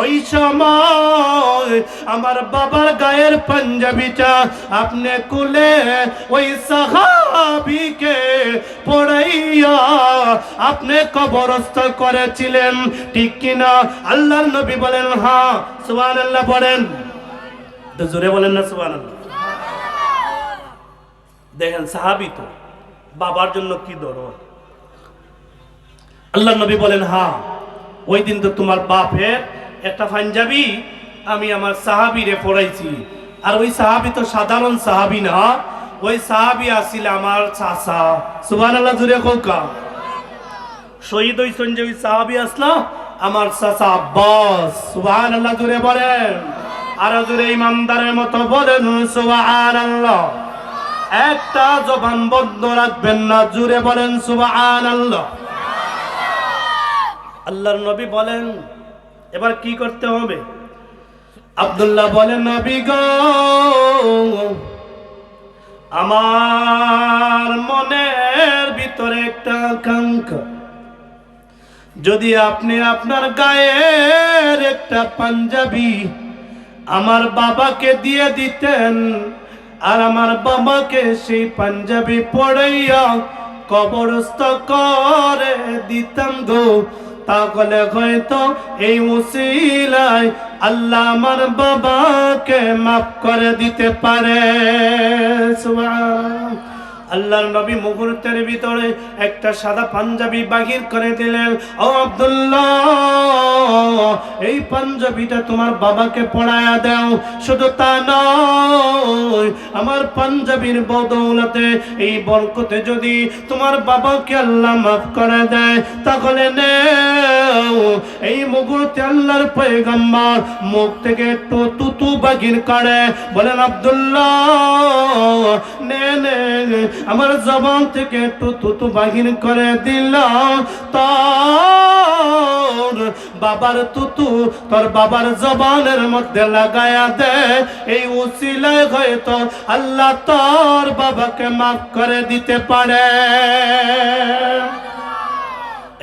ওই সময় আমার বাবার গায়ের পাঞ্জাবিটা আপনি খুলে ওই সাহাবীকে পড়াইয়া আপনি কবরস্থ করেছিলেন, ঠিক কিনা? আল্লাহর নবী বলেন হ্যাঁ। সুবহানাল্লাহ বলেন তো, জোরে বলেন না সুবহানাল্লাহ। দেখেন সাহাবী তো বাবার জন্য কি দরদ। আল্লাহর নবী বলেন হ্যাঁ, ওই দিন তো তোমার বাপের একটা পাঞ্জাবি আমি আমার সাহাবীরে পড়াইছি। আর ওই সাহাবী তো সাধারণ সাহাবী না, ওই সাহাবী আসিল আমার চাচা। সুবহানাল্লাহ জুড়ে কোকা শহীদ হইছেন যে ওই সাহাবী আসলো আমার চাচা আব্বাস। সুবহানাল্লাহ জুড়ে বলেন, আর জুড়ে ইমানদারের মতো বলেন সুবহানাল্লাহ। একটা জবান বন্ধ রাখবেন না, জুড়ে বলেন সুবহানাল্লাহ। আল্লাহর নবী বলেন এবার কি করতে হবে? আব্দুল্লাহ বলেন, নবী গো, আমার মনের ভিতরে একটা আকাঙ্ক্ষা, যদি আপনি আপনার গায়ের একটা পাঞ্জাবি আমার বাবাকে দিয়ে দিতেন, আর আমার বাবাকে সেই পাঞ্জাবি পড়াইয়া কবরস্থ করে দিতাম গো, তাহলে হয়তো এই উসিলায় আল্লাহ আমার বাবাকে মাফ করে দিতে পারে। সুবহান। আল্লাহর নবী মুহূর্তের ভিতরে একটা সাদা পাঞ্জাবি বাহির করে দিলেন। ও আব্দুল্লাহ, এই পাঞ্জাবিটা তোমার বাবাকে পরায়া দাও। শুধু তা নয়, আমার পাঞ্জাবির বদৌলতে, এই বরকতে যদি তোমার বাবাকে আল্লাহ মাফ করে দেয়, তাহলে নেও। এই মুহূর্তে আল্লাহর পয়গম্বর মুখ থেকে একটু তুতু বাহির করে বলেন, আব্দুল্লাহ নে নে, আমার জবান থেকে একটু তুতু বাহির করে দিলাম। তোর বাবার তুতু তোর বাবার জবানের মধ্যে লাগায়া দে, এই উসিলায় হয়তো আল্লাহ তোর বাবাকে মাফ করে দিতে পারে।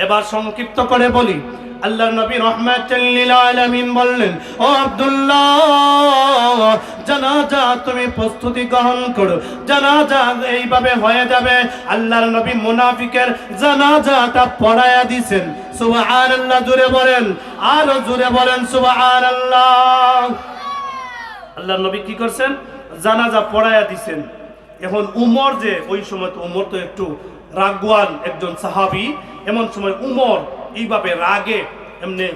এবার সংক্ষিপ্ত করে বলি, আল্লাহর নবী রাহমাতুল লিল আলামিন বললেন, ও আব্দুল্লাহ, জানাজা তুমি প্রস্তুতি গ্রহণ করো, জানাজা এইভাবে হয়ে যাবে। আল্লাহর নবী মুনাফিকের জানাজাটা পড়ায়া দিবেন। সুবহানাল্লাহ জোরে বলেন, আর জোরে বলেন সুবহানাল্লাহ। আল্লাহর নবী কি করছেন? জানাজা পড়ায়া দিবেন। এখন উমর, যে ওই সময় তো উমর তো একটু রাগওয়ান একজন সাহাবী, এমন সময় উমর এইভাবে রাগে এমনি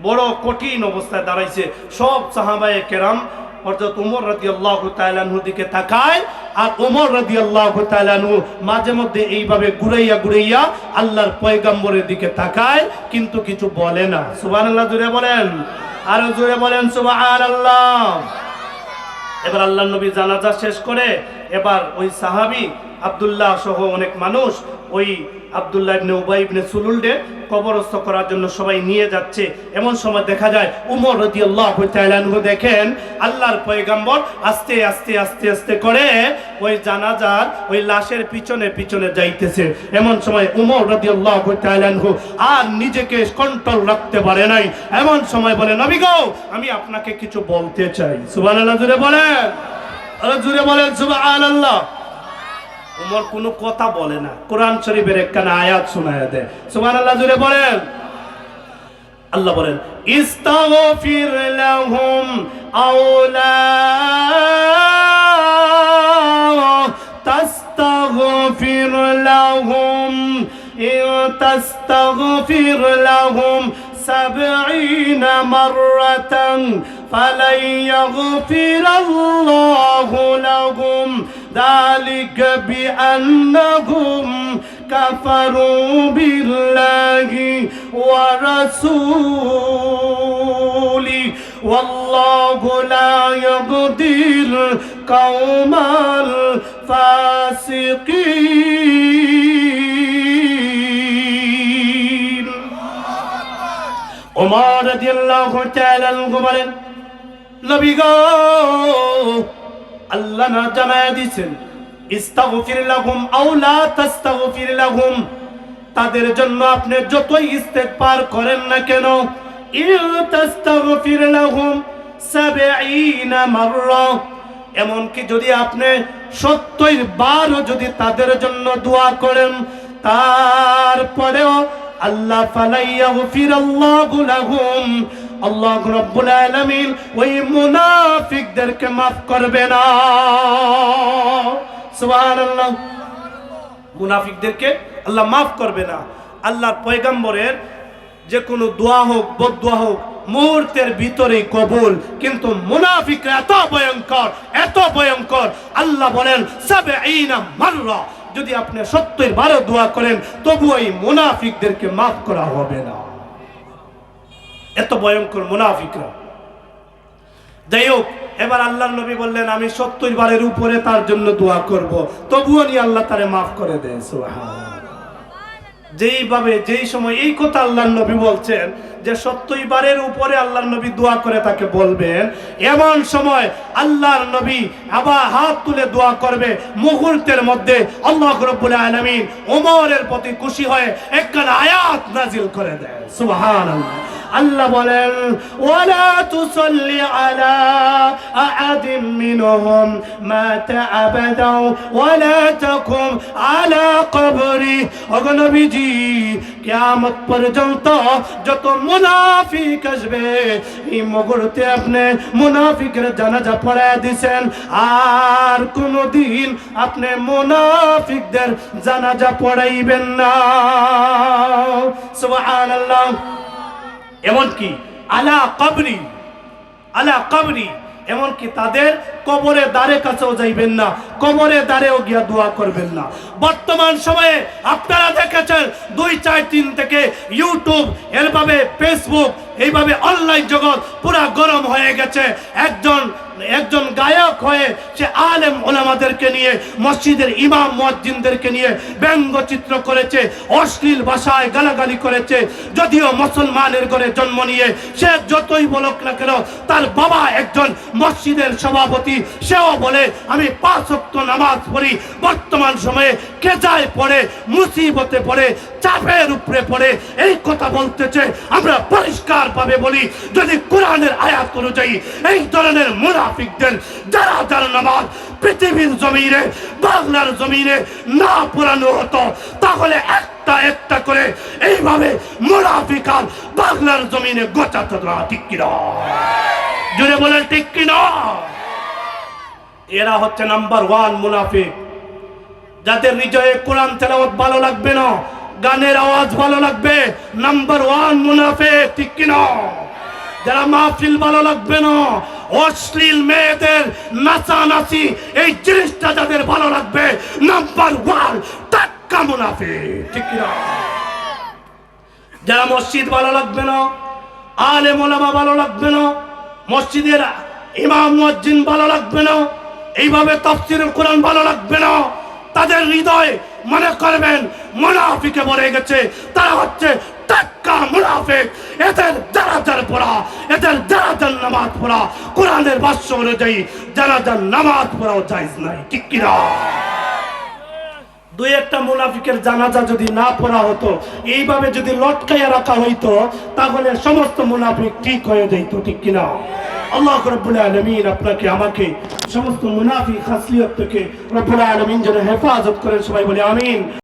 বড় কঠিন অবস্থায় দাঁড়াইছে। সব সাহাবায়ে কেরাম অর্থাৎ উমর রাদিয়াল্লাহু তাআলা আনহুর দিকে তাকায় আর ওমর রাদিয়াল্লাহু তাআলা আনহু মাঝে মধ্যে এইভাবে ঘুরাইয়া ঘুরাইয়া আল্লাহর পয়গম্বরের দিকে তাকায়, কিন্তু কিছু বলে না। সুবহানাল্লাহ জোরে বলেন, আর জোরে বলেন সুবহানাল্লাহ। এবার আল্লাহর নবী জানাজা শেষ করে এবার ওই সাহাবী আব্দুল্লাহ সহ অনেক মানুষ ওই আব্দুল্লাহ ইবনে উবাই ইবনে সুলুলকে কবরস্থ করার জন্য সবাই নিয়ে যাচ্ছে। এমন সময় দেখা যায় উমর রাদিয়াল্লাহু তাআলা আনহু দেখেন আল্লাহর পয়গম্বর আস্তে আস্তে আস্তে আস্তে করে ওই জানাজার ওই লাশের পিছনে পিছনে যাইতেছে। এমন সময় উমর রাদিয়াল্লাহু তাআলা আনহু আর নিজেকে কন্ট্রোল রাখতে পারে নাই। এমন সময় বলে, নবী গো, আমি আপনাকে কিছু বলতে চাই। সুবহানাল্লাহ জোরে বলেন, আরে জোরে বলেন সুবহানাল্লাহ। উমর কোনো কথা বলে না, কোরআন শরীফের একখানা আয়াত শোনায় দেয়। সুবহানাল্লাহ জোরে বলেন। আল্লাহ বলেন, ইস্তাগফির লাহুম আও লা তাস্তাগফির লাহুম ইন তাস্তাগফির লাহুম 70 মাররাতান فلن يغفر الله لهم ذلك بأنهم كفروا بالله ورسوله والله لا يهدي القوم الفاسقين ওমর রাদিয়াল্লাহু তাআলা আনহু বলেন, নবী গো, আল্লাহ না জানায় দিয়েছেন ইস্তাগফির লাহুম আও লা তাস্তাগফির লাহুম, তাদের জন্য আপনি যতই ইস্তেগফার করেন না কেন, ইন তাস্তাগফির লাহুম 70 মাররা, এমনকি যদি আপনি 70 বারও যদি তাদের জন্য দোয়া করেন, তারপরেও আল্লাহ ফালাইয়াগফিরাল্লাহু লাহুম, আল্লাহ রাব্বুল আলামিন ওই মুনাফিকদেরকে maaf করবে না। সুবহানাল্লাহ। মুনাফিকদেরকে আল্লাহ maaf করবে না। আল্লাহর পয়গম্বরের যে কোনো দোয়া হোক বদদোয়া হোক মুহূর্তের ভিতরেই কবুল, কিন্তু মুনাফিকরা এত ভয়ঙ্কর আল্লাহ বলেন 70 মাররা, যদি আপনি 70 বারও দোয়া করেন তবু ওই মুনাফিকদেরকে maaf করা হবে না। এত ভয়ঙ্কর মুনাফিকরা। যাই হোক, এবার আল্লাহর নবী বললেন আমি 70 বারের উপরে তার জন্য দোয়া করব, তবুও নি আল্লাহ তারে maaf করে দেয়। সুবহানাল্লাহ। যেইভাবে যেই সময় এই কথা আল্লাহর নবী বলছেন যে 70 বারের উপরে আল্লাহর নবী দোয়া করে তাকে বলবেন, এমন সময় আল্লাহর নবী আবার হাত তুলে দোয়া করবে, মুহূর্তের মধ্যে আল্লাহ রাব্বুল আলামিন ওমরের প্রতি খুশি হয়ে একখানা আয়াত নাজিল করে দেয়। সুবহানাল্লাহ। আল্লাহ বলেন, ওয়ালা তুসাল্লি আলা আহাদিম মিনহুম মাতা আবাদাও ওয়ালা তাকুম আলা কবরি। ওগো নবীজি, কিয়ামত পর্যন্ত যত মুনাফিক আসবে এই মুহূর্তে আপনি মুনাফিকের জানাজা পড়ায় দিবেন, আর কোনদিন আপনি মুনাফিকদের জানাজা পড়াইবেন না। সুবহানাল্লাহ। এমনকি আলা কবরি, এমনকি তাদের কবরে দ্বারে কাছেও যাইবেন না, কবরে দ্বারেও গিয়া দোয়া করবেন না। বর্তমান সময়ে আপনারা দেখেছেন 2-4 থেকে ইউটিউব, এরভাবে ফেসবুক, এইভাবে অনলাইন জগৎ পুরা গরম হয়ে গেছে। একজন গায়ক হয়ে সে আলেম ওলামাদেরকে নিয়ে, মসজিদের ইমাম মুয়াজ্জিনদেরকে নিয়ে ব্যঙ্গচিত্র করেছে, অশ্লীল ভাষায় গালাগালি করেছে। যদিও মুসলমানের ঘরে জন্ম নিয়ে সে যতই বলুক না কেন, তার বাবা একজন মসজিদের সভাপতি, সেও বলে আমি 5 ওয়াক্ত নামাজ পড়ি। বর্তমান সময়ে কেজায় পড়ে, মুসিবতে পড়ে, চাপের উপরে পড়ে এই কথা বলতেছে। আমরা পরিষ্কার ভাবে বলি, যদি কোরআনের আয়াত অনুযায়ী এই ধরনের মুনাফিকদের যারা নামাজ পৃথিবীর জমিনে, বাংলার জমিনে না পড়ানো হতো, তাহলে একটা করে এইভাবে মুনাফিকান বাংলার জমিনে গোছাতো না। ঠিক কিনা? জোরে বলেন ঠিক কিনা? এরা হচ্ছে নাম্বার 1 মুনাফিক, যাদের হৃদয়ে কোরআন তেলাওয়াত ভালো লাগবে না, গানের আওয়াজ ভালো লাগবে, নাম্বার 1 মুনাফিক। ঠিক কিনা? যারা মাহফিল ভালো লাগবে না, অশ্লীল মেয়েদের নাচানাচি এই জিনিসটা যাদের ভালো লাগবে, নাম্বার 1 টাটকা মুনাফিক। ঠিক কি না? যারা মসজিদ ভালো লাগবে না, আলেম ওলামা ভালো লাগবে না, মসজিদের ইমাম মুয়াজ্জিন ভালো লাগবে না, এইভাবে তাফসীরুল কোরআন ভালো লাগবে না, তাদের হৃদয় মনে করবেন মুনাফিকে ভরে গেছে। তারা হচ্ছে টাটকা মুনাফিক। এদের জানাজার পড়া, এদের জানাজার নামাজ পড়া কোরআনের ভাষ্য অনুযায়ী জানাজার নামাজ পড়াও জায়েজ নাই। ঠিক কি না? দুই একটা মুনাফিকের জানাজা যদি না পড়া হতো, এইভাবে যদি লটকাইয়া রাখা হইতো, তাহলে সমস্ত মুনাফিক ঠিক হয়ে যেত। ঠিক কিনা? আল্লাহ রাব্বুল আলামিন আপনাকে আমাকে সমস্ত মুনাফিক খাসলিয়ত থেকে রব্বুল আলামিন যেন হেফাজত করেন। সবাই বলে আমিন।